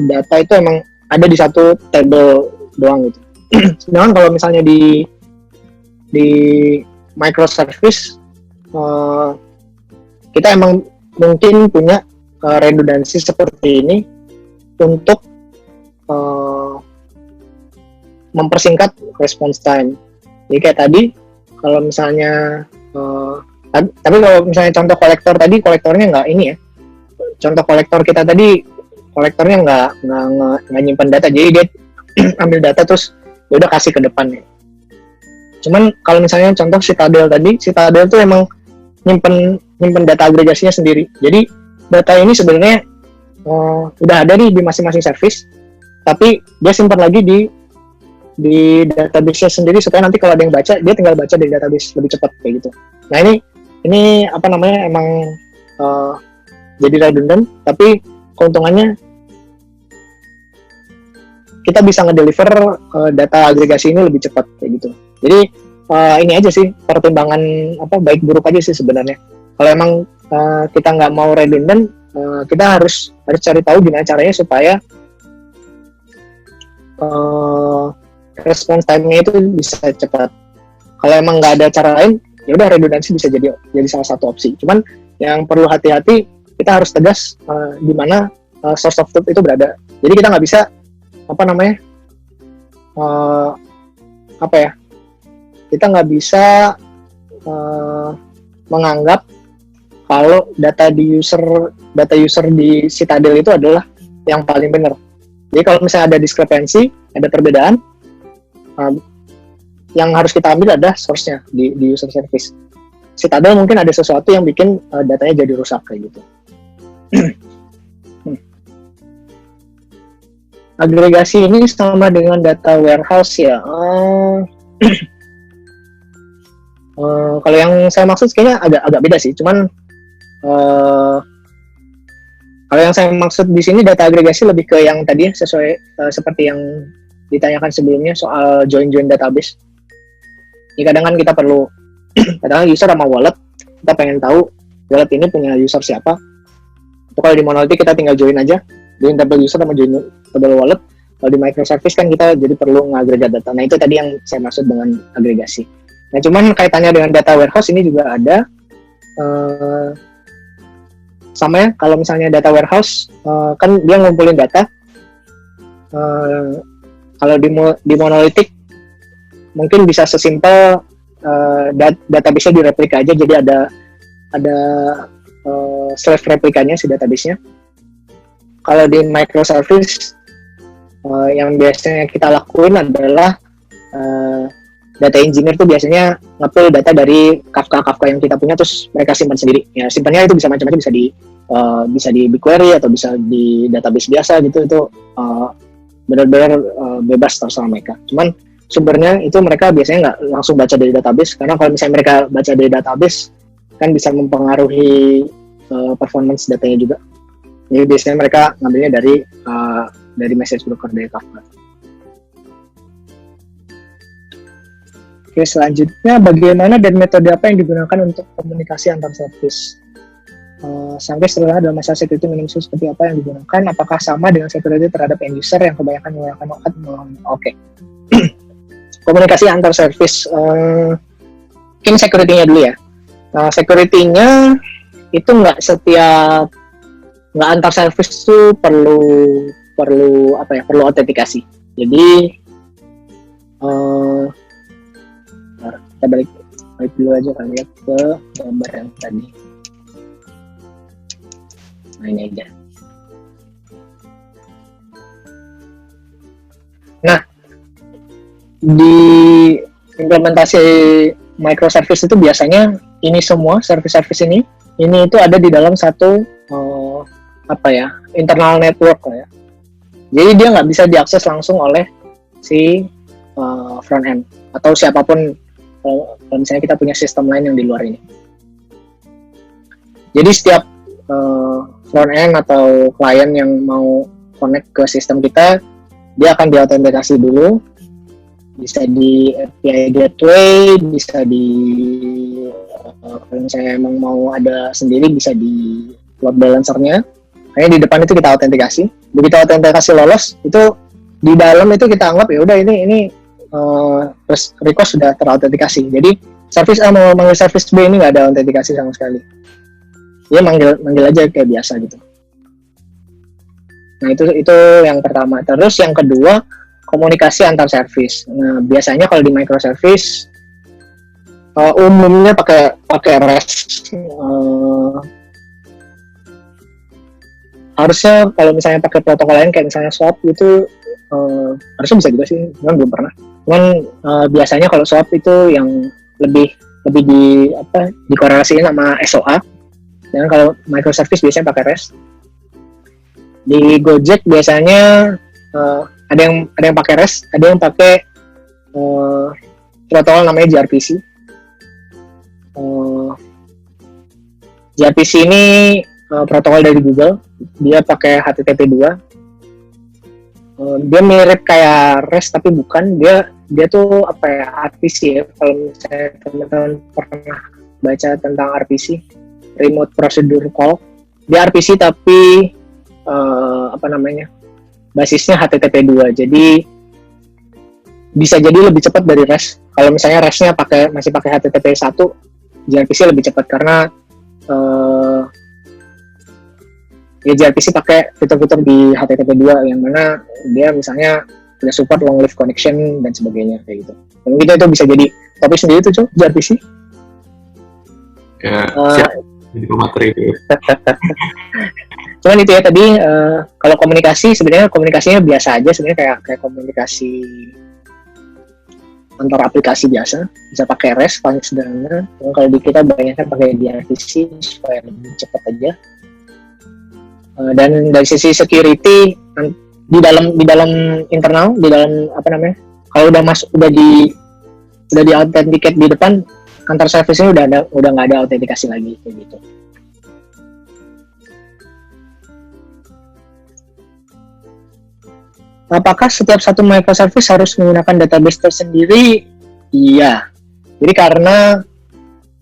data itu emang ada di satu table doang gitu. Sedangkan kalau misalnya di microservice, kita emang mungkin punya redundansi seperti ini untuk mempersingkat response time. Jadi kayak tadi, kalau misalnya tapi kalau misalnya contoh kolektornya nggak ini ya. Contoh kolektor kita tadi, kolektornya nggak nyimpan data, jadi dia ambil data terus dia udah kasih ke depannya. Cuman kalau misalnya contoh Citadel tuh emang nyimpen data agregasinya sendiri. Jadi data ini sebenarnya udah ada nih di masing-masing service, tapi dia simpan lagi di database-nya sendiri supaya nanti kalau ada yang baca, dia tinggal baca dari database lebih cepat kayak gitu. Nah ini emang jadi redundant, tapi keuntungannya kita bisa ngedeliver data agregasi ini lebih cepat kayak gitu. Jadi ini aja sih pertimbangan baik buruk aja sih sebenarnya. Kalau emang kita nggak mau redundant, kita harus cari tahu gimana caranya supaya response time-nya itu bisa cepat. Kalau emang nggak ada cara lain, ya udah redundansi bisa jadi salah satu opsi. Cuman yang perlu hati-hati, kita harus tegas di mana source of truth itu berada. Jadi kita nggak bisa kita nggak bisa menganggap kalau data user di Citadel itu adalah yang paling benar. Jadi kalau misalnya ada diskrepensi, ada perbedaan, yang harus kita ambil adalah source-nya di user service. Citadel mungkin ada sesuatu yang bikin datanya jadi rusak kayak gitu. Agregasi ini sama dengan data warehouse ya. Kalau yang saya maksud kayaknya agak beda sih. Cuman kalau yang saya maksud di sini data agregasi lebih ke yang tadi ya, sesuai seperti yang ditanyakan sebelumnya soal join database. Ini kadang kan kita perlu, kadang user sama wallet, kita pengen tahu wallet ini punya user siapa. Itu kalau di monolithic kita tinggal join aja, join table user sama join table wallet. Kalau di microservice kan kita jadi perlu ngagregat data. Nah itu tadi yang saya maksud dengan agregasi. Nah cuman kaitannya dengan data warehouse ini juga ada. Sama ya, kalau misalnya data warehouse kan dia ngumpulin data. Kalau di monolithic mungkin bisa sesimpel database-nya direplika aja, jadi ada slave replikanya si database-nya. Kalau di microservice yang biasanya kita lakuin adalah data engineer tuh biasanya nge-pull data dari Kafka yang kita punya, terus mereka simpan sendiri. Ya simpannya itu bisa macam-macam, bisa di BigQuery atau bisa di database biasa gitu. Itu benar-benar bebas terserah mereka. Cuman sumbernya itu mereka biasanya nggak langsung baca dari database, karena kalau misalnya mereka baca dari database kan bisa mempengaruhi performance datanya juga. Jadi biasanya mereka ngambilnya dari message broker dari Kafka. Oke, selanjutnya bagaimana dan metode apa yang digunakan untuk komunikasi antar service? Sampai setelah dalam masalah security minimum seperti apa yang digunakan? Apakah sama dengan security terhadap end user yang kebanyakan menggunakan OAuth? Oke. Komunikasi antar service. Mungkin security-nya dulu ya. Security-nya itu nggak antar service itu perlu autentikasi. Jadi kita balik dulu aja kali ya ke gambar yang tadi. Nah, ini aja. Nah, di implementasi microservice itu biasanya ini semua service ini itu ada di dalam satu internal network ya. Jadi dia nggak bisa diakses langsung oleh si front end atau siapapun kalau misalnya kita punya sistem lain yang di luar ini. Jadi setiap front end atau klien yang mau connect ke sistem kita, dia akan diautentikasi dulu, bisa di API gateway, bisa di kalau misalnya emang mau ada sendiri bisa di load balancernya. Kayaknya di depan itu kita autentikasi. Begitu autentikasi lolos, itu di dalam itu kita anggap ya udah ini request sudah terautentikasi. Jadi service A mau manggil service B ini nggak ada autentikasi sama sekali. Dia manggil aja kayak biasa gitu. Nah itu yang pertama. Terus yang kedua, komunikasi antar service. Nah biasanya kalau di microservice umumnya pakai REST. Harusnya kalau misalnya pakai protokol lain kayak misalnya SOAP itu harusnya bisa juga sih, cuman belum pernah. Cuman biasanya kalau SOAP itu yang lebih dikorelasiin sama SOA. Dan kalau microservice biasanya pakai REST. Di Gojek biasanya ada yang pakai REST, ada yang pakai protokol namanya gRPC. gRPC ini protokol dari Google, dia pakai HTTP 2. Dia mirip kayak REST tapi bukan, dia tuh RPC ya. Kalau misalnya teman-teman pernah baca tentang RPC, remote procedure call, dia RPC tapi basisnya HTTP 2. Jadi bisa jadi lebih cepat dari REST. Kalau misalnya REST-nya masih pakai HTTP 1, gRPC lebih cepat karena gRPC pakai fitur-fitur di HTTP 2 yang mana dia misalnya udah support long live connection dan sebagainya kayak gitu. Mungkin itu bisa jadi topik sendiri tuh, gRPC. Ya, siap. Jadi pemateri itu. Cuman itu ya tadi kalau komunikasi sebenarnya komunikasinya biasa aja sebenarnya kayak komunikasi antar aplikasi biasa, bisa pakai REST paling sederhana. Kalau di kita banyaknya pakai gRPC supaya lebih cepat aja. Dan dari sisi security di dalam internal, di dalam kalau udah di authenticate di depan, antar service ini udah nggak ada autentikasi lagi kayak gitu. Apakah setiap satu microservice harus menggunakan database tersendiri? Iya. Jadi karena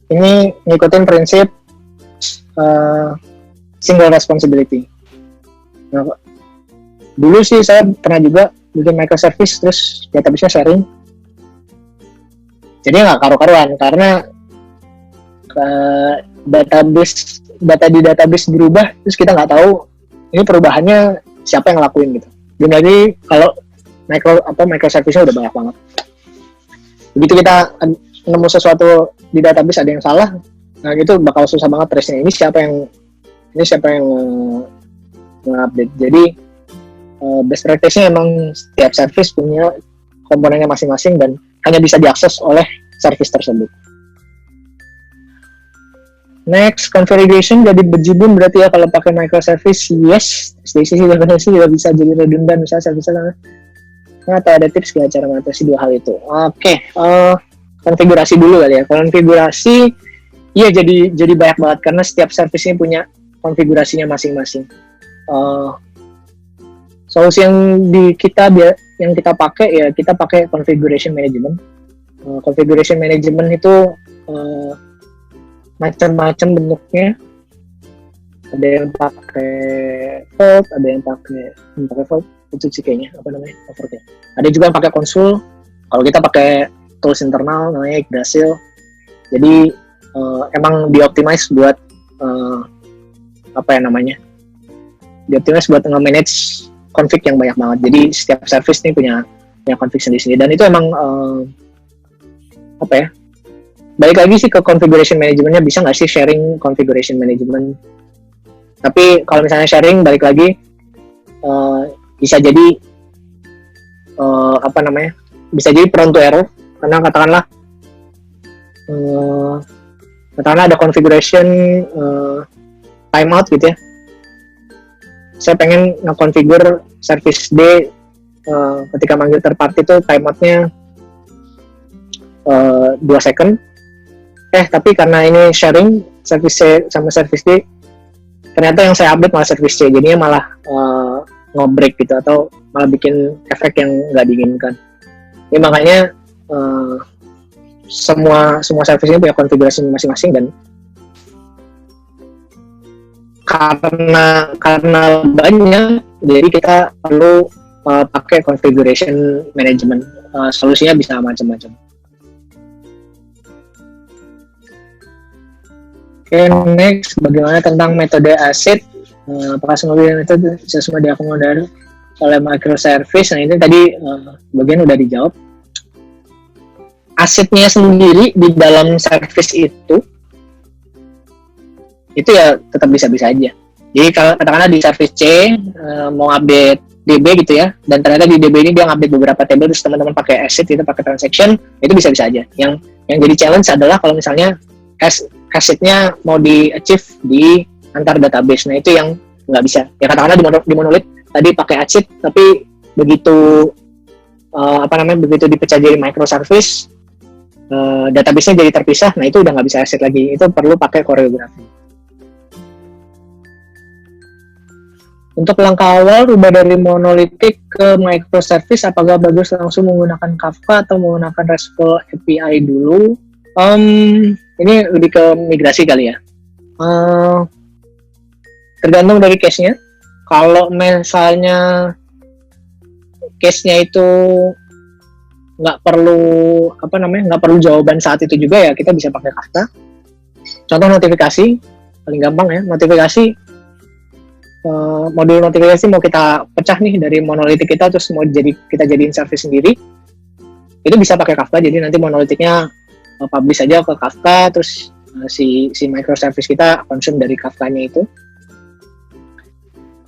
ini ngikutin prinsip single responsibility. Nah, dulu sih saya pernah juga bikin microservice terus database-nya sharing. Jadi nggak karu-karuan karena data di database berubah terus kita nggak tahu ini perubahannya siapa yang ngelakuin gitu. Dan jadi kalau microservice-nya udah banyak banget. Begitu kita nemu sesuatu di database ada yang salah, nah itu bakal susah banget trace-nya. Ini siapa yang nge-update. Jadi best practice-nya emang setiap service punya komponennya masing-masing dan hanya bisa diakses oleh service tersebut. Next, configuration jadi bejibun berarti ya kalau pakai microservice. Yes, dari sisi definisi juga bisa jadi redundant misalnya service-nya. Nah, atau ada tips gak cara mengatasi dua hal itu? Oke, konfigurasi dulu kali ya. uh, solusi yang kita pakai ya kita pakai configuration management. Configuration management itu macam-macam bentuknya. Ada yang pakai Vault, ada yang pakai Vault itu sih kayaknya apa namanya Overclock. Ada juga yang pakai konsul. Kalau kita pakai tools internal namanya Yggdrasil. Jadi emang dioptimize buat dioptimize buat nge-manage config yang banyak banget. Jadi setiap service nih punya config sendiri-sendiri dan itu emang balik lagi sih ke configuration managementnya, bisa nggak sih sharing configuration management. Tapi kalau misalnya sharing balik lagi bisa jadi bisa jadi prone to error karena katakanlah ada configuration timeout gitu ya. Saya pengen nge-configure service D ketika manggil third party itu timeoutnya 2 second. Tapi karena ini sharing service C sama service D, ternyata yang saya update malah service C, jadinya malah nge-break gitu atau malah bikin efek yang nggak diinginkan. Ini makanya semua service ini punya konfigurasi masing-masing dan karena banyak, jadi kita perlu pakai configuration management. Solusinya bisa macam-macam. Oke, next, bagaimana tentang metode ACID? Apakah semua metode bisa semua diakomodir oleh microservice? Nah, ini tadi bagian udah dijawab. ACID-nya sendiri di dalam service itu ya tetap bisa-bisa aja. Jadi katakanlah di service C mau update DB gitu ya, dan ternyata di DB ini dia update beberapa table, terus teman-teman pakai ACID itu pakai transaction, itu bisa-bisa aja. Yang jadi challenge adalah kalau misalnya ACID-nya mau di-achieve di antar database. Nah, itu yang nggak bisa. Ya katakanlah di monolith tadi pakai ACID, tapi begitu begitu dipecah jadi microservice, database-nya jadi terpisah. Nah, itu udah nggak bisa ACID lagi. Itu perlu pakai koreografi. Untuk langkah awal rubah dari monolithic ke microservice, apakah bagus langsung menggunakan Kafka atau menggunakan RESTful API dulu? Ini lebih ke migrasi kali ya. Tergantung dari case-nya. Kalau misalnya case-nya itu nggak perlu jawaban saat itu juga ya, kita bisa pakai Kafka. Contoh notifikasi, paling gampang ya. Notifikasi, modul notifikasi mau kita pecah nih dari monolitik kita, terus mau kita jadiin service sendiri, itu bisa pakai Kafka. Jadi nanti monolitiknya publish aja ke Kafka, terus si microservice kita consume dari Kafka-nya itu.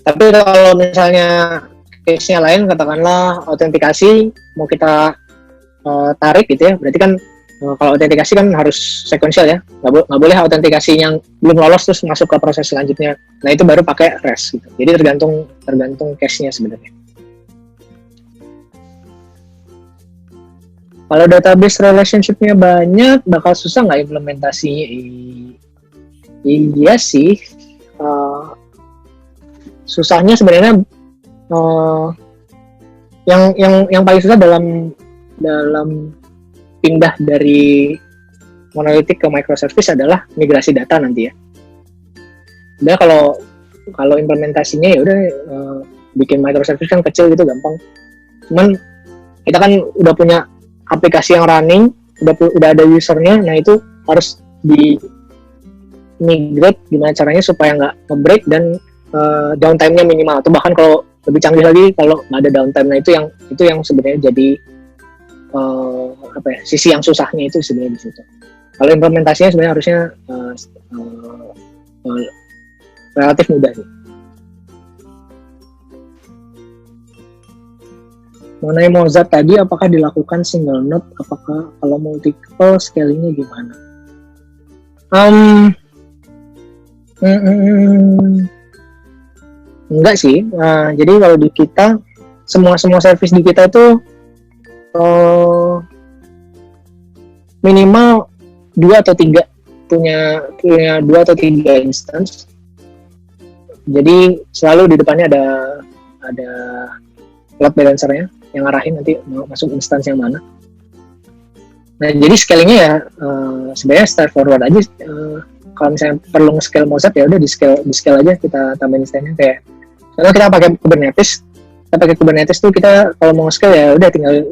Tapi kalau misalnya case-nya lain, katakanlah autentikasi mau kita tarik gitu ya, berarti kan kalau autentikasi kan harus sequential ya, nggak boleh autentikasi yang belum lolos terus masuk ke proses selanjutnya. Nah, itu baru pakai REST gitu. Jadi tergantung case-nya sebenarnya. Kalau database relationship-nya banyak, bakal susah nggak implementasinya? Iya sih. Susahnya sebenarnya yang paling susah dalam pindah dari monolitik ke microservice adalah migrasi data nanti ya. Udah kalau implementasinya ya udah bikin microservice kan kecil gitu, gampang. Cuman kita kan udah punya aplikasi yang running, udah ada usernya, nah itu harus di migrate gimana caranya supaya nggak nge-break dan downtime-nya minimal. Atau bahkan kalau lebih canggih lagi, kalau nggak ada downtime, nah itu yang sebenarnya jadi sisi yang susahnya itu sebenarnya di situ. Kalau implementasinya sebenarnya harusnya relatif mudah sih. Mengenai Mozart tadi, apakah dilakukan single node? Apakah kalau multiple scalingnya gimana? Enggak sih. Jadi kalau di kita semua service di kita itu minimal 2 atau 3 punya 2 atau 3 instance. Jadi selalu di depannya ada load balancernya yang ngarahin nanti mau masuk instance yang mana. Nah, jadi scalingnya ya sebenarnya straightforward aja. Kalau misalnya perlu nge-scale Mozart ya udah di scale aja, kita tambahin instance-nya kayak. Kalau kita pakai Kubernetes tuh kita kalau mau nge-scale ya udah tinggal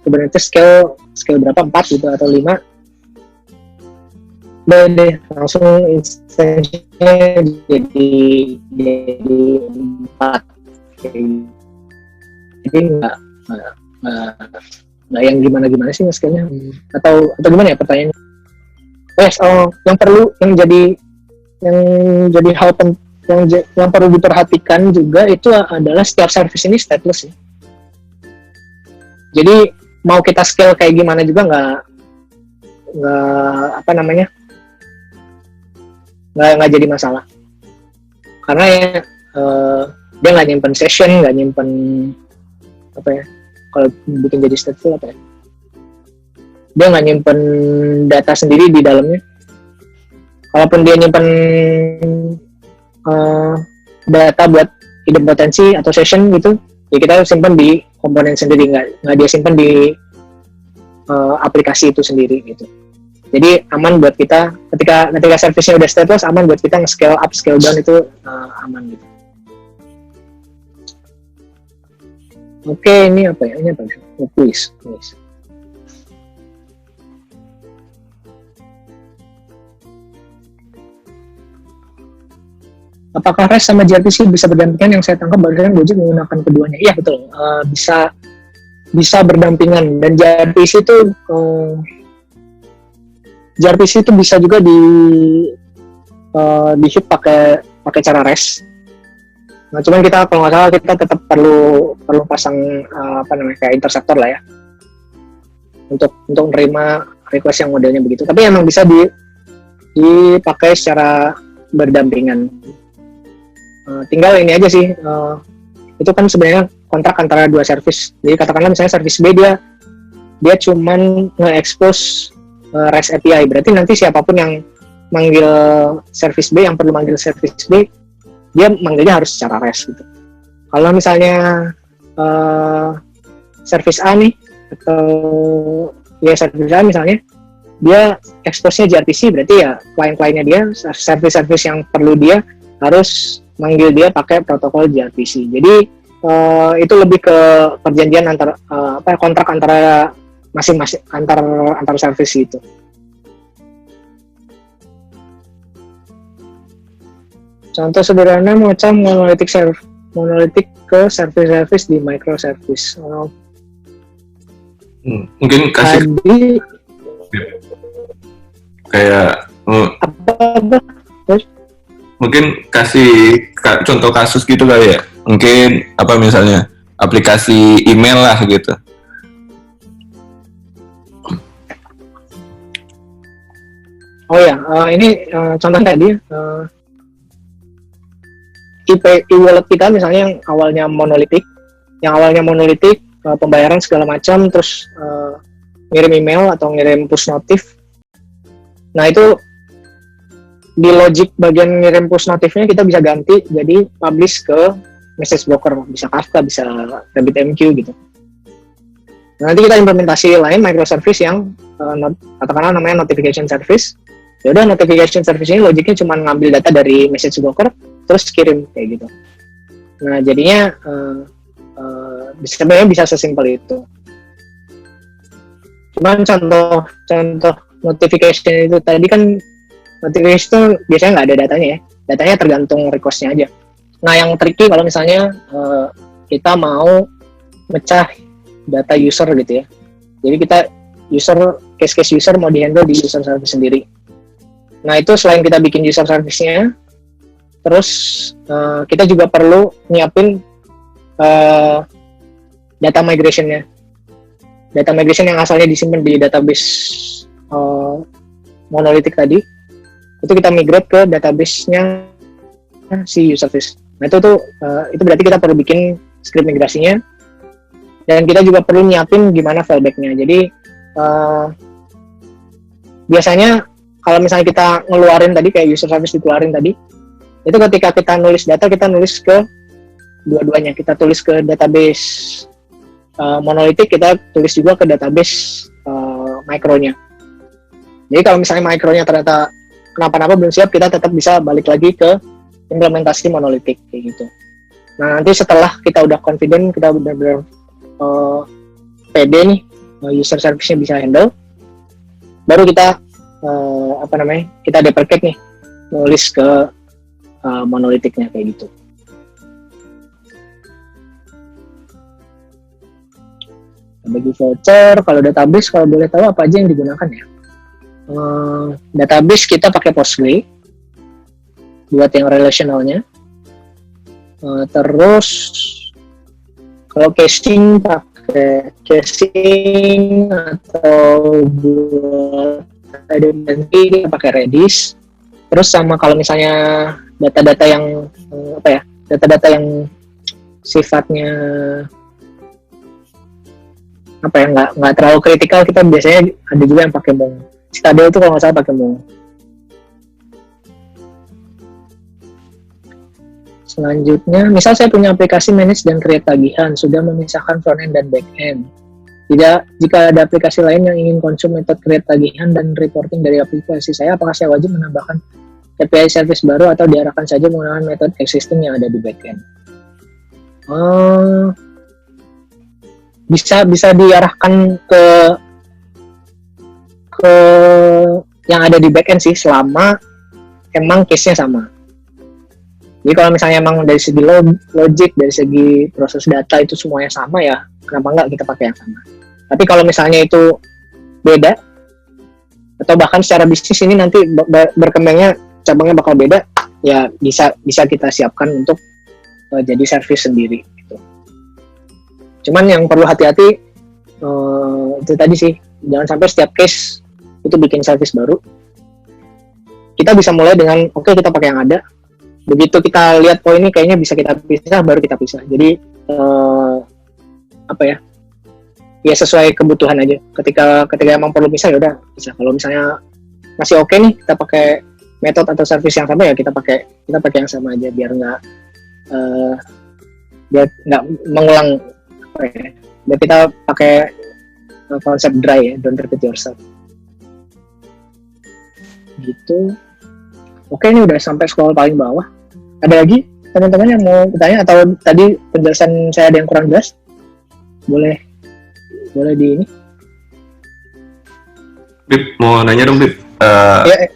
Kubernetes scale berapa, 4 gitu atau 5. Udah deh langsung instance-nya jadi 4. Jadi nggak yang gimana sih nge-scale-nya, atau gimana ya pertanyaannya? Yes, yang jadi hal yang perlu diperhatikan juga itu adalah setiap service ini stateless ya. Jadi mau kita scale kayak gimana juga nggak jadi masalah, karena ya dia nggak nyimpen session, nggak nyimpen kalau bikin jadi stateful dia nggak nyimpen data sendiri di dalamnya. Kalaupun dia nyimpen data buat idempotensi atau session gitu, ya kita simpan di komponen sendiri, nggak dia simpan di aplikasi itu sendiri gitu. Jadi aman buat kita ketika service-nya udah stateless, aman buat kita nge-scale up, scale down itu aman gitu. Oke, ini apa ya? Ini apa? Quiz. Apakah REST sama gRPC bisa berdampingan? Yang saya tangkap barusan Gojek menggunakan keduanya. Iya betul, bisa berdampingan, dan gRPC itu bisa juga di hit pakai cara REST. Nah, cuman kita kalau nggak salah kita tetap perlu pasang kayak interceptor lah ya untuk menerima request yang modelnya begitu. Tapi emang bisa dipakai secara berdampingan. Tinggal ini aja sih, itu kan sebenarnya kontrak antara dua service. Jadi katakanlah misalnya service B dia cuman nge-expose REST API, berarti nanti siapapun yang manggil service B, yang perlu manggil service B, dia manggilnya harus secara REST gitu. Kalau misalnya service A nih, atau ya service A misalnya, dia expose-nya gRPC, berarti ya klien-kliennya dia, service-service yang perlu dia harus manggil dia pakai protokol gRPC. Jadi itu lebih ke perjanjian kontrak antara masing-masing antar service itu. Contoh sederhana macam monolitik ke service di microservice. Mungkin kasih kayak mungkin kasih contoh kasus gitu kali ya. Mungkin misalnya aplikasi email lah gitu. Oh ya, ini contoh tadi e-wallet kita misalnya yang awalnya monolitik, pembayaran segala macam, terus ngirim email atau ngirim push notif. Nah itu di logic bagian ngirim push notifnya kita bisa ganti jadi publish ke message broker, bisa Kafka, bisa RabbitMQ gitu. Nah, nanti kita implementasi lain microservice yang katakanlah namanya notification service. Ya udah, notification service ini logiknya cuma ngambil data dari message broker terus kirim kayak gitu. Nah jadinya sebenarnya bisa sesimpel itu. Cuman contoh notification itu tadi kan, notification itu biasanya nggak ada datanya ya, datanya tergantung request-nya aja. Nah yang tricky kalau misalnya kita mau mecah data user gitu ya, jadi kita case user mau di-handle di user service sendiri. Nah itu selain kita bikin user service-nya, terus kita juga perlu nyiapin data migration-nya. Data migration yang asalnya disimpan di database monolitik tadi, itu kita migrate ke database-nya si user service. Nah itu berarti kita perlu bikin script migrasinya, dan kita juga perlu nyiapin gimana fallback-nya. Jadi biasanya kalau misalnya kita ngeluarin tadi kayak user service dikeluarin tadi, Itu ketika kita nulis data, kita nulis ke dua-duanya. Kita tulis ke database monolitik, kita tulis juga ke database mikronya. Jadi kalau misalnya mikronya ternyata kenapa-napa belum siap, kita tetap bisa balik lagi ke implementasi monolitik kayak gitu. Nah, nanti setelah kita udah confident, kita benar-benar pede nih, user service-nya bisa handle, baru kita kita deprecate nih, nulis ke monolitiknya kayak gitu. Bagi voucher, kalau database, kalau boleh tahu apa aja yang digunakan ya? Database kita pakai Postgre buat yang relationalnya. Terus kalau caching pakai caching, atau buat identity pakai Redis. Terus sama kalau misalnya data-data yang data-data yang sifatnya nggak terlalu kritikal, kita biasanya ada juga yang pakai Mongo. Citadel itu kalau nggak salah pakai Mongo. Selanjutnya, misal saya punya aplikasi manage dan create tagihan, sudah memisahkan front end dan back end. Jika ada aplikasi lain yang ingin konsum metode create tagihan dan reporting dari aplikasi saya, apakah saya wajib menambahkan API service baru atau diarahkan saja menggunakan metode existing yang ada di backend? Bisa diarahkan ke yang ada di backend sih, selama emang case-nya sama. Jadi kalau misalnya emang dari segi logic, dari segi proses data itu semuanya sama ya, kenapa enggak kita pakai yang sama. Tapi kalau misalnya itu beda, atau bahkan secara bisnis ini nanti berkembangnya cabangnya bakal beda, ya bisa kita siapkan untuk jadi service sendiri gitu. Cuman yang perlu hati-hati itu tadi sih, jangan sampai setiap case itu bikin service baru. Kita bisa mulai dengan kita pakai yang ada. Begitu kita lihat ini kayaknya bisa kita pisah, baru kita pisah. Jadi ya sesuai kebutuhan aja. Ketika emang perlu pisah, ya udah bisa. Kalau misalnya masih oke nih, kita pakai metode atau service yang sama, ya kita pakai yang sama aja, biar nggak mengulang biar kita pakai konsep dry ya, don't repeat yourself gitu. Oke, ini udah sampai scroll paling bawah. Ada lagi teman-teman yang mau bertanya, atau tadi penjelasan saya ada yang kurang jelas? Boleh di ini. Bib, mau nanya dong, Bib. Ya.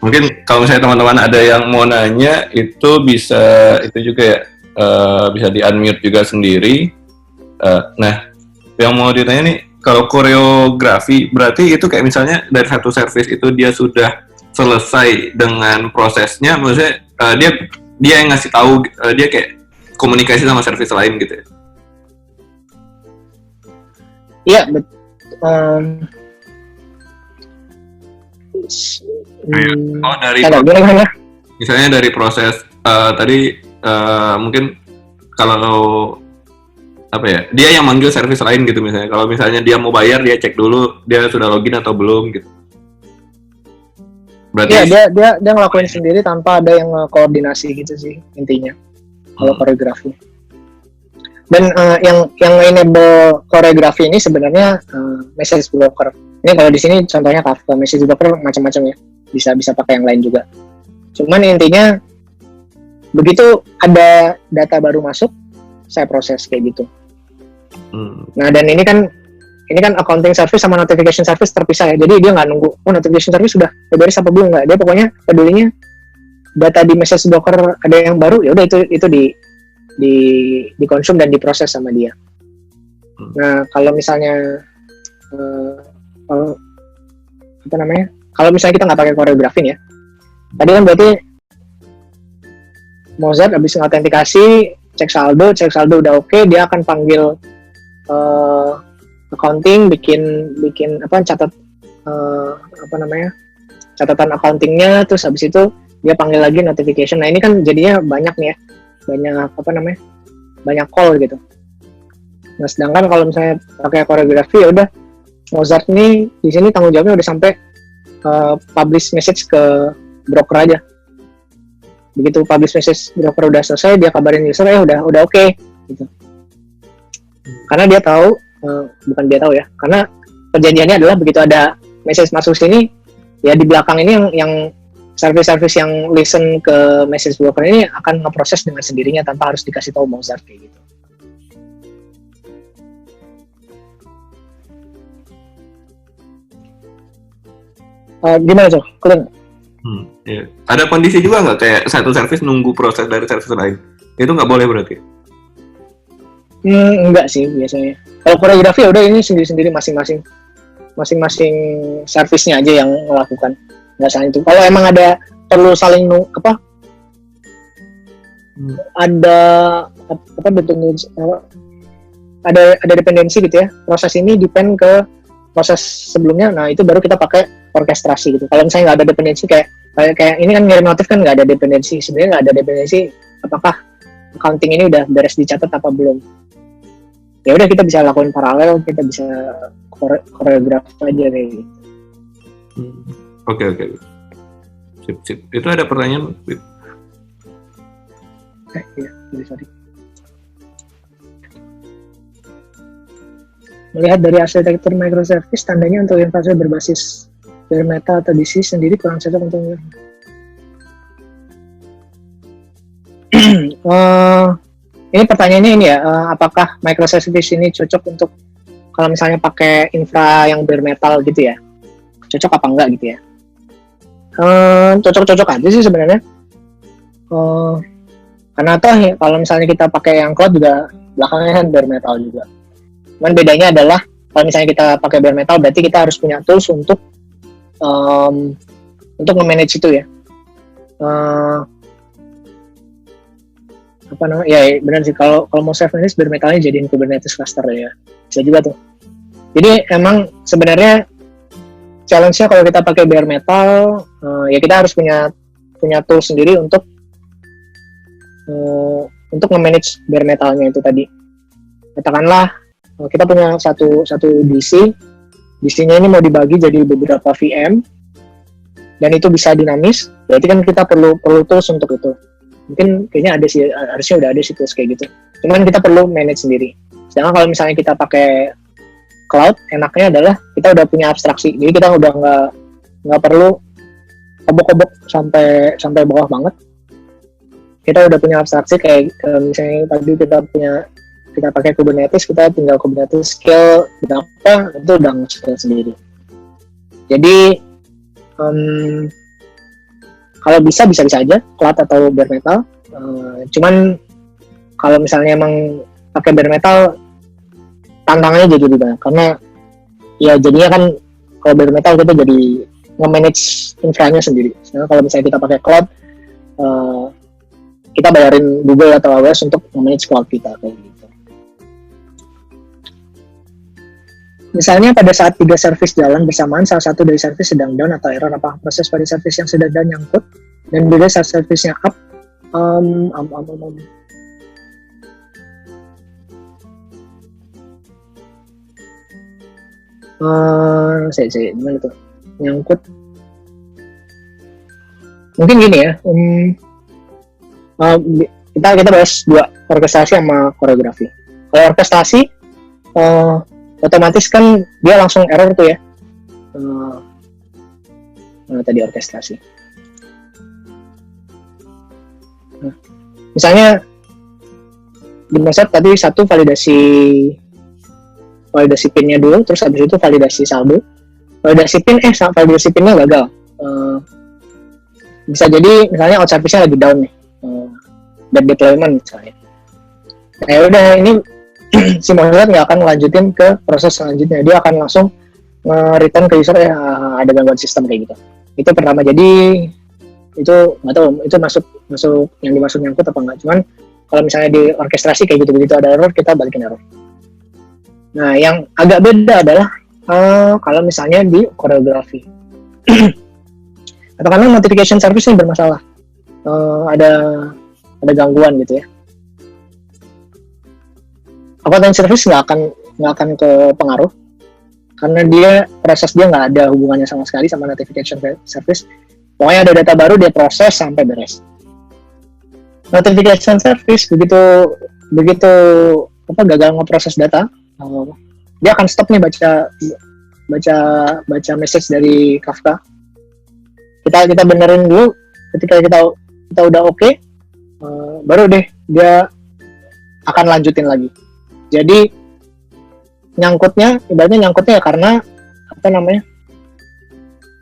Mungkin kalau misalnya teman-teman ada yang mau nanya, itu bisa itu juga ya, bisa di-unmute juga sendiri. Nah, yang mau ditanya nih, kalau koreografi berarti itu kayak misalnya dari satu service itu dia sudah selesai dengan prosesnya, maksudnya dia yang ngasih tahu, dia kayak komunikasi sama service lain gitu ya? Iya, misalnya dari proses tadi mungkin kalau dia yang manggil service lain gitu misalnya. Kalau misalnya dia mau bayar, dia cek dulu dia sudah login atau belum gitu. Berarti dia ngelakuin sendiri tanpa ada yang koordinasi gitu sih intinya. Kalau koreografi. Dan yang enable koreografi ini sebenarnya message broker. Ini kalau di sini contohnya Kafka, message broker macam-macam ya. Bisa pakai yang lain juga. Cuman intinya begitu ada data baru masuk, saya proses kayak gitu. Nah, dan ini kan accounting service sama notification service terpisah ya. Jadi dia nggak nunggu notification service sudah beres apa belum, nggak. Dia pokoknya pedulinya data di message broker ada yang baru, ya udah itu dikonsum dan diproses sama dia. Nah, kalau misalnya kalau misalnya kita nggak pakai koreografi ya, tadi kan berarti Mozart habis ngautentikasi, cek saldo udah oke, dia akan panggil accounting, bikin catatan accountingnya, terus habis itu dia panggil lagi notification. Nah, ini kan jadinya banyak nih ya, banyak call gitu. Nah, sedangkan kalau misalnya pakai koreografi, ya udah Mozart nih di sini tanggung jawabnya udah sampai publish message ke broker aja. begitu publish message broker udah selesai, dia kabarin user udah oke, gitu. Karena dia tahu, bukan dia tahu ya, karena perjanjiannya adalah begitu ada message masuk sini, ya di belakang ini yang service-service yang listen ke message broker ini akan ngeproses dengan sendirinya tanpa harus dikasih tahu Mozart kayak gitu. Gimana tuh? Clean? Ya. Ada kondisi juga nggak kayak satu service nunggu proses dari service lain? Itu nggak boleh berarti? Enggak sih biasanya. Kalau koreografi ya udah ini sendiri-sendiri masing-masing service-nya aja yang melakukan. Nggak salah itu. Kalau emang ada perlu saling ada dependensi ada dependensi gitu ya. Proses ini depend ke proses sebelumnya. Nah itu baru kita pakai orkestrasi gitu. Kalau misalnya nggak ada dependensi kayak ini kan ngirim notif kan nggak ada dependensi. Sebenarnya nggak ada dependensi. Apakah accounting ini udah beres dicatat apa belum? Ya udah kita bisa lakukan paralel, kita bisa koreograf aja kayak gitu. Oke. Sip. Itu ada pertanyaan? Iya, sorry. Melihat dari arsitektur microservice, tandanya untuk infrastruktur berbasis bare metal atau DC sendiri kurang cocok untuk ini pertanyaannya ini ya, apakah microservice ini cocok untuk kalau misalnya pakai infra yang bare metal gitu ya, cocok apa enggak gitu ya? Cocok-cocok aja sih sebenarnya, karena toh ya, kalau misalnya kita pakai yang cloud juga belakangnya kan bare metal juga. Cuman bedanya adalah kalau misalnya kita pakai bare metal berarti kita harus punya tools untuk nge-manage itu ya. Apa namanya? Ya benar sih, kalau mau self-manage bare metalnya jadiin Kubernetes cluster ya. Bisa juga tuh. Jadi emang sebenarnya challenge-nya kalau kita pakai bare metal ya kita harus punya tools sendiri untuk nge-manage bare metalnya itu tadi. Katakanlah kita punya satu DC-nya ini mau dibagi jadi beberapa VM dan itu bisa dinamis, berarti kan kita perlu tools untuk itu. Mungkin kayaknya ada sih, harusnya udah ada sih tools kayak gitu. Cuman kita perlu manage sendiri. Sedangkan kalau misalnya kita pakai cloud, enaknya adalah kita udah punya abstraksi. Jadi kita udah nggak perlu kobok-kobok sampai bawah banget. Kita udah punya abstraksi kayak misalnya tadi kita pakai Kubernetes, kita tinggal Kubernetes scale berapa, itu udah nge-scale sendiri. Jadi kalau bisa aja cloud atau bare metal. Cuman kalau misalnya emang pakai bare metal tantangannya jadi lebih banyak karena ya jadinya kan kalau bare metal kita jadi nge-manage infranya sendiri. Nah, kalau misalnya kita pakai cloud, kita bayarin Google atau AWS untuk nge-manage cloud kita kayak gitu. Misalnya pada saat 3 service jalan bersamaan, salah satu dari service sedang down atau error, apa proses pada service yang sedang down nyangkut dan bila saat service-nya up saya gimana tuh nyangkut, mungkin gini ya, kita bahas 2, orkestrasi sama koreografi. Kalau orkestrasi otomatis kan dia langsung error tuh ya. Tadi orkestrasi. Misalnya di Mozart tadi satu validasi pinnya dulu, terus habis itu validasi saldo. Validasi pinnya gagal. Bisa jadi misalnya out service-nya lagi down nih. Bad deployment misalnya. Nah udah ini si Mozart nggak akan melanjutin ke proses selanjutnya, dia akan langsung return ke user ada gangguan sistem kayak gitu. Itu pertama. Jadi itu nggak tahu itu masuk yang dimaksud nyangkut apa enggak. Cuman kalau misalnya di orkestrasi kayak gitu, begitu ada error kita balikin error. Nah yang agak beda adalah kalau misalnya di koreografi atau karena notification service ini bermasalah, ada gangguan gitu ya. Content service nggak akan ke pengaruh karena proses dia nggak ada hubungannya sama sekali sama notification service. Pokoknya ada data baru dia proses sampai beres. notification service begitu begitu gagal ngeproses data, dia akan stop nih baca message dari Kafka. Kita benerin dulu, ketika kita udah oke, baru deh dia akan lanjutin lagi. Jadi ibaratnya nyangkutnya ya karena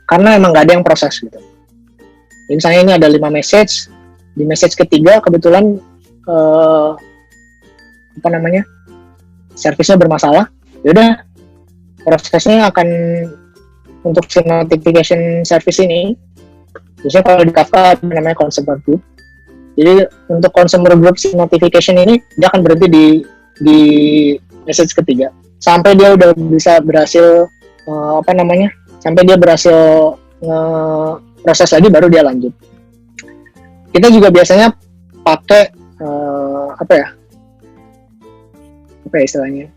karena emang nggak ada yang proses gitu. Jadi misalnya ini ada 5 message, di message ketiga kebetulan servisnya bermasalah, yaudah prosesnya akan untuk si notification service ini, biasanya kalau di Kafka ada namanya consumer group. Jadi untuk consumer group si notification ini dia akan berhenti di message ketiga sampai dia udah berhasil sampai dia berhasil proses lagi, baru dia lanjut. Kita juga biasanya pakai istilahnya,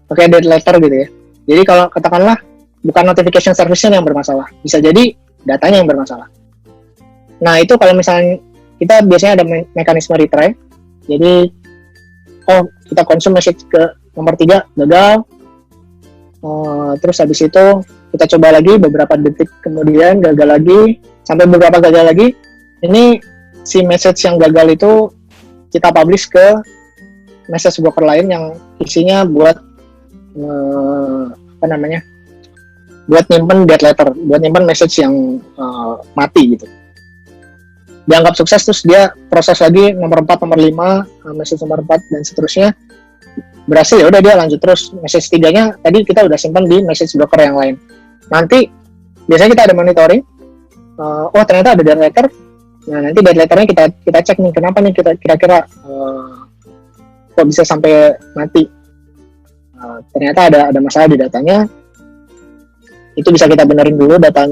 pakai dead letter gitu ya. Jadi kalau katakanlah bukan notification service-nya yang bermasalah, bisa jadi datanya yang bermasalah. Nah itu kalau misalnya kita biasanya ada mekanisme retry. Jadi kita konsum message ke nomor 3 gagal, terus habis itu kita coba lagi beberapa detik kemudian gagal lagi, sampai beberapa gagal lagi. Ini si message yang gagal itu kita publish ke message broker lain yang isinya buat buat nyimpen dead letter, buat nyimpen message yang mati gitu. Dianggap sukses, terus dia proses lagi nomor 4, nomor 5, message nomor 4 dan seterusnya berhasil, ya udah dia lanjut terus. Message 3-nya tadi kita udah simpan di message broker yang lain. Nanti biasanya kita ada monitoring, ternyata ada dead letter. Nah nanti dead letternya kita cek nih, kenapa nih kira-kira kok bisa sampai mati. Ternyata ada masalah di datanya. Itu bisa kita benerin dulu data.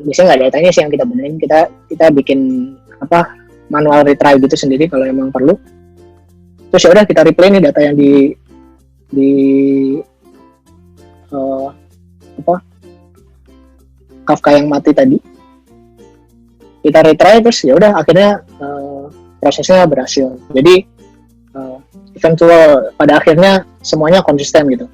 Biasanya nggak datanya sih yang kita benerin, kita bikin manual retry gitu sendiri kalau emang perlu. Terus ya udah kita replay nih data yang di Kafka yang mati tadi. Kita retry, terus ya udah akhirnya prosesnya berhasil. Jadi eventual pada akhirnya semuanya konsisten gitu.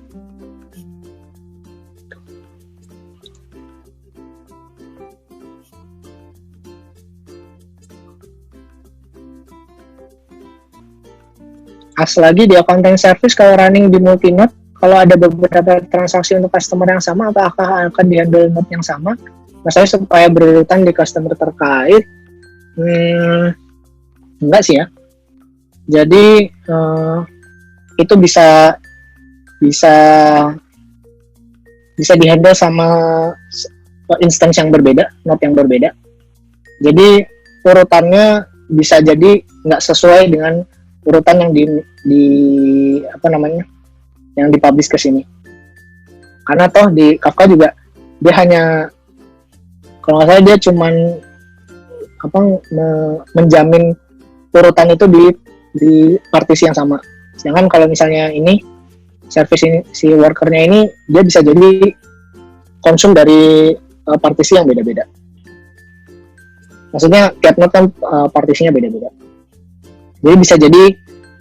Lagi di accounting service kalau running di multi-node, kalau ada beberapa transaksi untuk customer yang sama, apakah akan dihandle node yang sama? Maksudnya supaya berurutan di customer terkait? Enggak sih ya. Jadi itu bisa dihandle sama instance yang berbeda, node yang berbeda. Jadi urutannya bisa jadi nggak sesuai dengan urutan yang yang dipublish ke sini. Karena toh di Kafka juga dia hanya, kalau nggak salah dia cuman menjamin urutan itu di partisi yang sama. Sedangkan kalau misalnya ini service ini, si workernya ini dia bisa jadi konsum dari partisi yang beda-beda. Maksudnya tiap node kan partisinya beda-beda. Jadi bisa jadi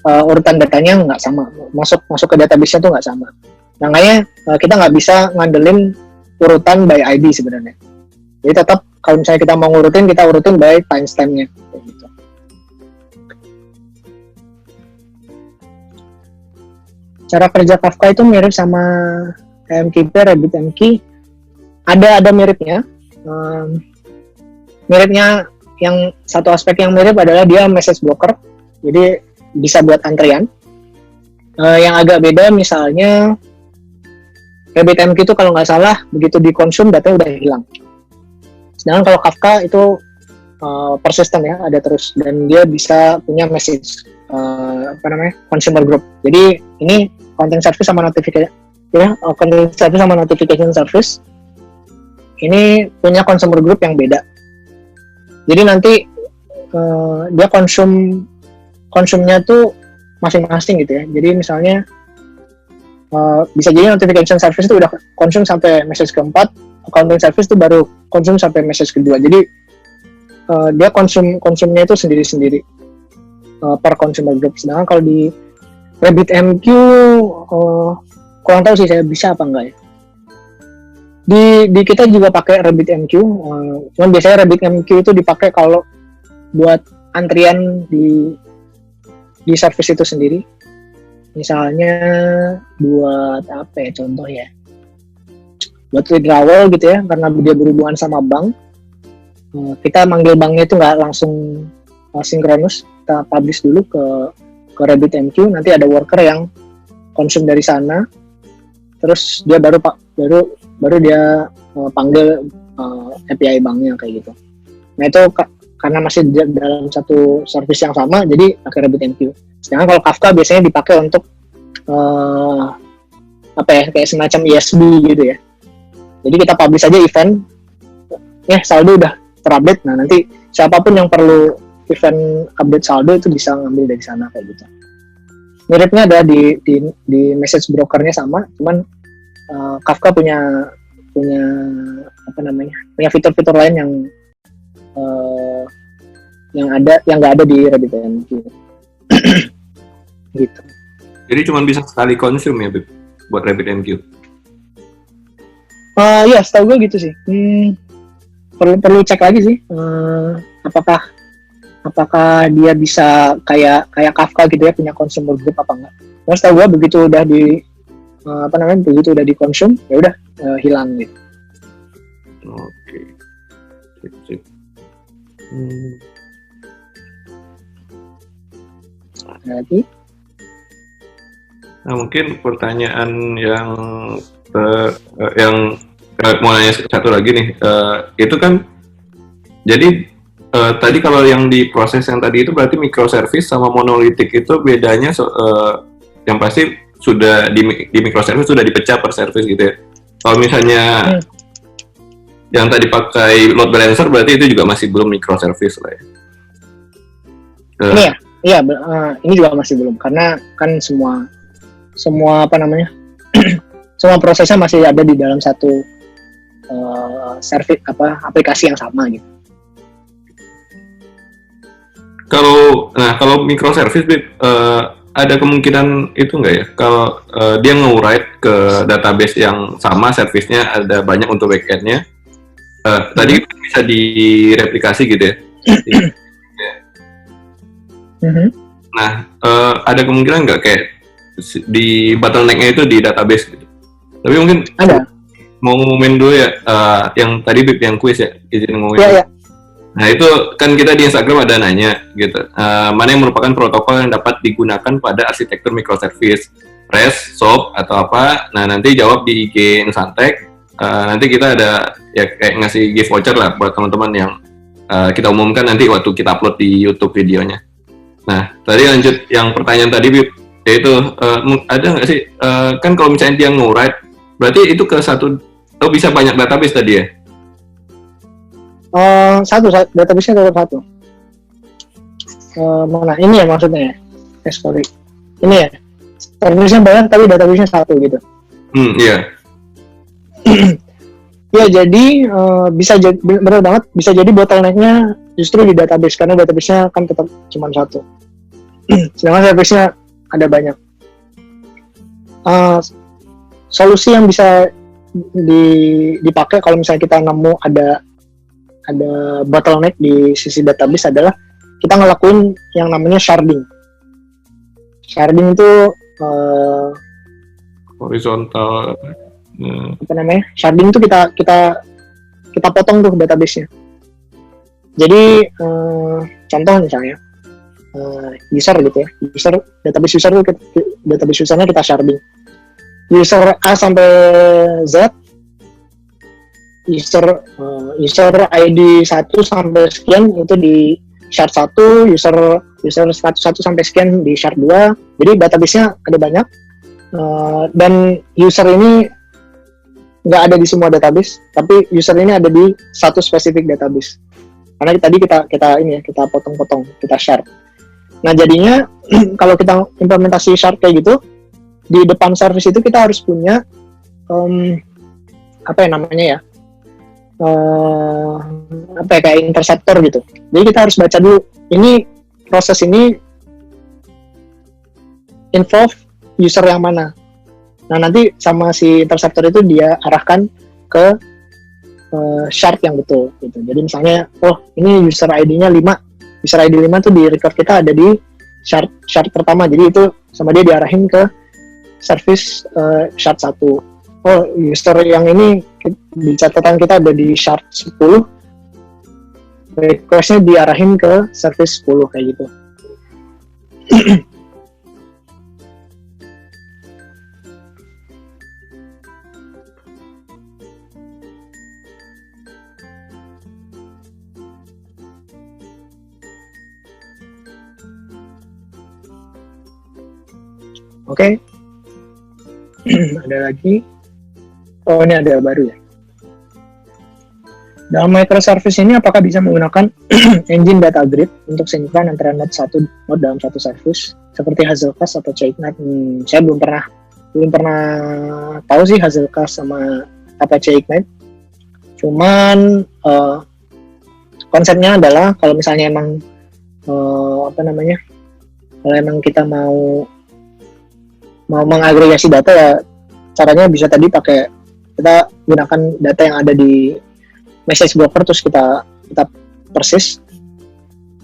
urutan datanya nggak sama, masuk ke database-nya tuh nggak sama. Makanya kita nggak bisa ngandelin urutan by ID sebenarnya. Jadi tetap kalau misalnya kita mau ngurutin, kita urutin by timestamp-nya. Gitu. Cara kerja Kafka itu mirip sama MKP, RabbitMQ. Ada miripnya. Miripnya yang satu aspek yang mirip adalah dia message broker. Jadi bisa buat antrian. Yang agak beda misalnya RabbitMQ itu kalau nggak salah begitu dikonsum datanya udah hilang. Sedangkan kalau Kafka itu persisten ya, ada terus, dan dia bisa punya message consumer group. Jadi ini content service sama notification content service sama notification service ini punya consumer group yang beda. Jadi nanti dia konsumnya tuh masing-masing gitu ya. Jadi misalnya bisa jadi notification service itu udah konsum sampai message keempat, accounting service itu baru konsum sampai message kedua. Jadi dia konsumnya itu sendiri-sendiri. per consumer group. Sedangkan kalau di RabbitMQ kurang tahu sih saya bisa apa enggak ya. Di kita juga pakai RabbitMQ, cuman biasanya RabbitMQ itu dipakai kalau buat antrian di service itu sendiri. Misalnya buat apa ya contoh ya? Buat withdrawal gitu ya, karena dia berhubungan sama bank. Kita manggil banknya itu nggak langsung sinkronus, kita publish dulu ke RabbitMQ, nanti ada worker yang konsum dari sana, terus dia baru dia panggil API banknya kayak gitu. Nah itu karena masih dalam satu service yang sama, jadi pakai RabbitMQ. Sedangkan kalau Kafka biasanya dipakai untuk kayak semacam ESB gitu ya. Jadi kita publish aja event, saldo udah terupdate. Nah nanti siapapun yang perlu event update saldo itu bisa ngambil dari sana kayak gitu. Miripnya ada di message brokernya sama, cuman Kafka punya fitur-fitur lain yang nggak ada di RabbitMQ. Gitu. Jadi cuma bisa sekali konsum ya, Bib, buat RabbitMQ? Iya, setahu gue gitu sih. Perlu cek lagi sih, apakah dia bisa kayak Kafka gitu ya, punya consumer group apa enggak. Terus setahu gue begitu udah dikonsum, ya udah hilang gitu. Oke. Sip. Lagi? Nah, mungkin pertanyaan yang mau nanya satu lagi nih, itu kan jadi tadi kalau yang diproses yang tadi itu berarti microservice sama monolitik itu bedanya yang pasti sudah di microservice sudah dipecah per service gitu ya. Kalau misalnya yang tadi pakai load balancer berarti itu juga masih belum microservice lah ya. Ini juga masih belum, karena kan semua semua prosesnya masih ada di dalam satu service aplikasi yang sama gitu. Kalau microservice ada kemungkinan itu nggak ya? Kalau dia nge-write ke database yang sama, service-nya ada banyak untuk backend-nya. Tadi bisa direplikasi gitu ya? Nah, ada kemungkinan nggak kayak di bottleneck-nya itu di database gitu? Tapi mungkin ada. Mau ngumumin dulu ya, yang tadi Bib yang quiz ya, izin ngumumin. Iya. Nah itu kan kita di Instagram ada nanya gitu, mana yang merupakan protokol yang dapat digunakan pada arsitektur microservice, REST, SOAP atau apa? Nah nanti jawab di IG Nusantek. Nanti kita ada ya kayak ngasih gift voucher lah buat teman-teman yang kita umumkan nanti waktu kita upload di YouTube videonya. Nah tadi lanjut yang pertanyaan tadi Bib, yaitu ada nggak sih kan kalau misalnya dia nge-write, berarti itu ke satu bisa banyak database tadi ya? Database-nya tetap satu. Mana ini ya maksudnya ya? Sorry. Ini ya. Service-nya banyak tapi database-nya satu gitu. Iya. Ya jadi benar banget bisa jadi bottleneck-nya justru di database karena database-nya kan tetap cuma satu. Sedangkan service-nya ada banyak. Solusi yang bisa dipakai kalau misalnya kita nemu ada bottleneck di sisi database adalah kita ngelakuin yang namanya sharding. Sharding itu horizontal. Sharding itu kita potong tuh database-nya. Jadi contoh misalnya user gitu ya, database usernya kita sharding. User A sampai Z, user ID 1 sampai sekian itu di shard 1, user status 1 sampai sekian di shard 2. Jadi database-nya ada banyak dan user ini nggak ada di semua database, tapi user ini ada di satu spesifik database. Karena tadi kita potong-potong, kita shard. Nah jadinya kalau kita implementasi shard kayak gitu, di depan service itu kita harus punya kayak interceptor gitu. Jadi kita harus baca dulu ini proses ini involve user yang mana. Nah, nanti sama si interceptor itu dia arahkan ke shard yang betul gitu. Jadi misalnya, oh ini user ID-nya 5. User ID 5 tuh di record kita ada di shard pertama. Jadi itu sama dia diarahin ke service shard 1. Oh, user yang ini di catatan kita ada di shard 10. Request-nya diarahin ke service 10 kayak gitu. Oke. Ada lagi. Oh, ini ada baru ya. Dalam microservice ini apakah bisa menggunakan engine data grid untuk sinkron antara node dalam satu service seperti Hazelcast atau Chaignite? Saya belum pernah tahu sih Hazelcast sama Apache Ignite. Cuman konsepnya adalah kalau misalnya emang kalau emang kita mau mengagregasi data ya caranya bisa tadi pakai kita gunakan data yang ada di message broker terus kita persis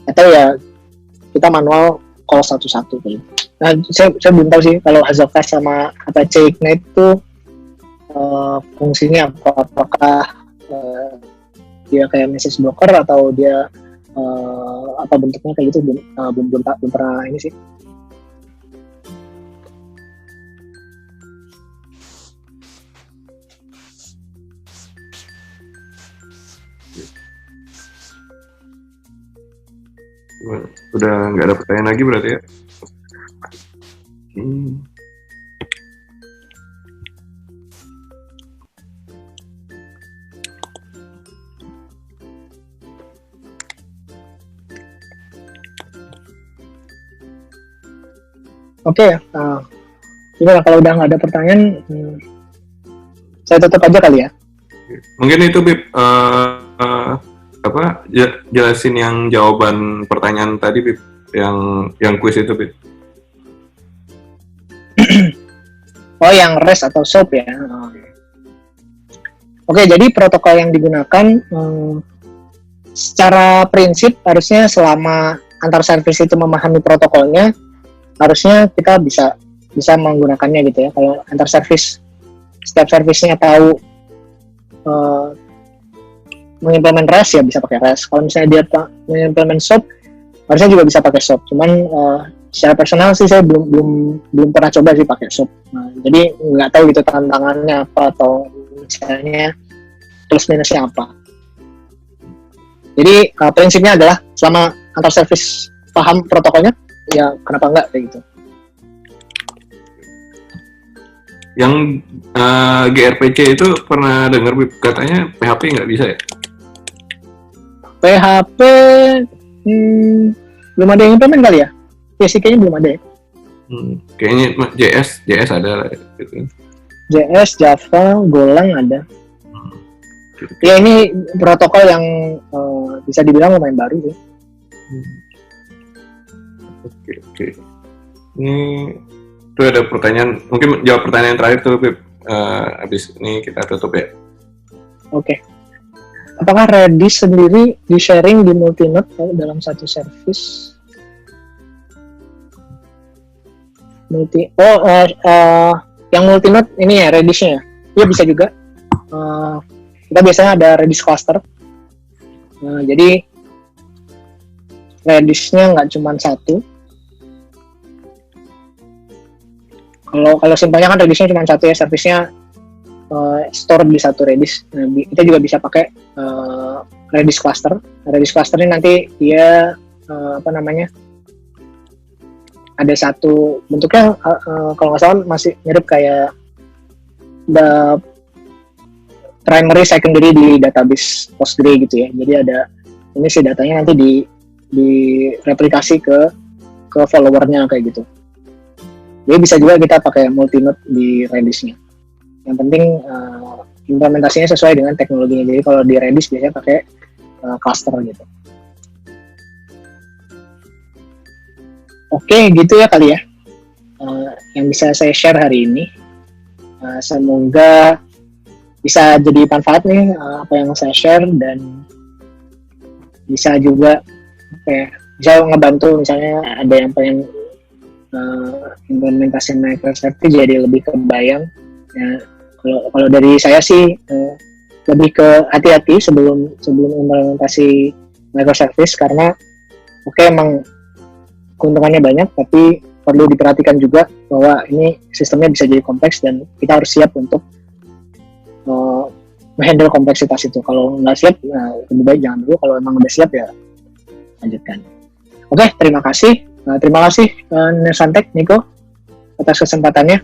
atau ya kita manual call satu-satu gitu. Nah, saya belum tahu sih kalau Hazelcast sama Apache Ignite itu fungsinya apakah dia kayak message broker atau dia apa bentuknya kayak gitu belum pernah ini sih. Udah nggak ada pertanyaan lagi berarti ya? Oke, gimana kalau udah nggak ada pertanyaan, saya tutup aja kali ya. Mungkin itu Bib, jelasin yang jawaban pertanyaan tadi Bib, yang kuis itu Bib. Oh, yang REST atau SOAP ya. Oke, jadi protokol yang digunakan secara prinsip harusnya selama antar service itu memahami protokolnya, harusnya kita bisa menggunakannya gitu ya. Kalau antar service, setiap service-nya tahu mengimplement REST ya bisa pakai REST. Kalau misalnya dia mengimplement SOAP, harusnya juga bisa pakai SOAP. Cuman secara personal sih saya belum pernah coba sih pakai SOAP. Nah, jadi nggak tahu gitu tantangannya apa atau misalnya plus minusnya apa. Jadi prinsipnya adalah selama antar service paham protokolnya, ya kenapa enggak kayak gitu. Yang gRPC itu pernah dengar katanya PHP nggak bisa ya? PHP belum ada yang implement kali ya? Ya sih kayaknya belum ada ya. Kayaknya JS ada gitu. JS, Java, Golang ada. Ya ini protokol yang bisa dibilang lumayan baru sih. Oke. Ini tuh ada pertanyaan, mungkin jawab pertanyaan terakhir tuh Bib. Habis ini kita tutup ya. Oke. Apakah Redis sendiri di-sharing di multinode dalam satu service? Yang multinode ini ya Redisnya ya? Iya bisa juga. Kita biasanya ada Redis cluster. Jadi Redisnya nggak cuma satu. Kalau simpelnya kan Redisnya cuma satu ya, service-nya store di satu Redis. Nah, kita juga bisa pakai Redis cluster. Redis cluster ini nanti dia ada satu bentuknya kalau nggak salah masih mirip kayak the primary secondary di database Postgre gitu ya. Jadi ada ini sih datanya nanti di replikasi ke followernya kayak gitu. Jadi bisa juga kita pakai multinode di Redis-nya. Yang penting implementasinya sesuai dengan teknologinya. Jadi kalau di Redis biasanya pakai cluster gitu. Oke, gitu ya kali ya. yang bisa saya share hari ini. Semoga bisa jadi manfaat nih apa yang saya share, dan bisa juga bisa ngebantu misalnya ada yang pengen implementasi microservice jadi lebih kebayang. Ya, kalau dari saya sih lebih ke hati-hati sebelum implementasi microservice, karena emang keuntungannya banyak, tapi perlu diperhatikan juga bahwa ini sistemnya bisa jadi kompleks dan kita harus siap untuk handle kompleksitas itu. Kalau nggak siap, lebih baik jangan dulu. Kalau emang udah siap ya lanjutkan. Oke, terima kasih. Terima kasih Nesantek, Niko, atas kesempatannya.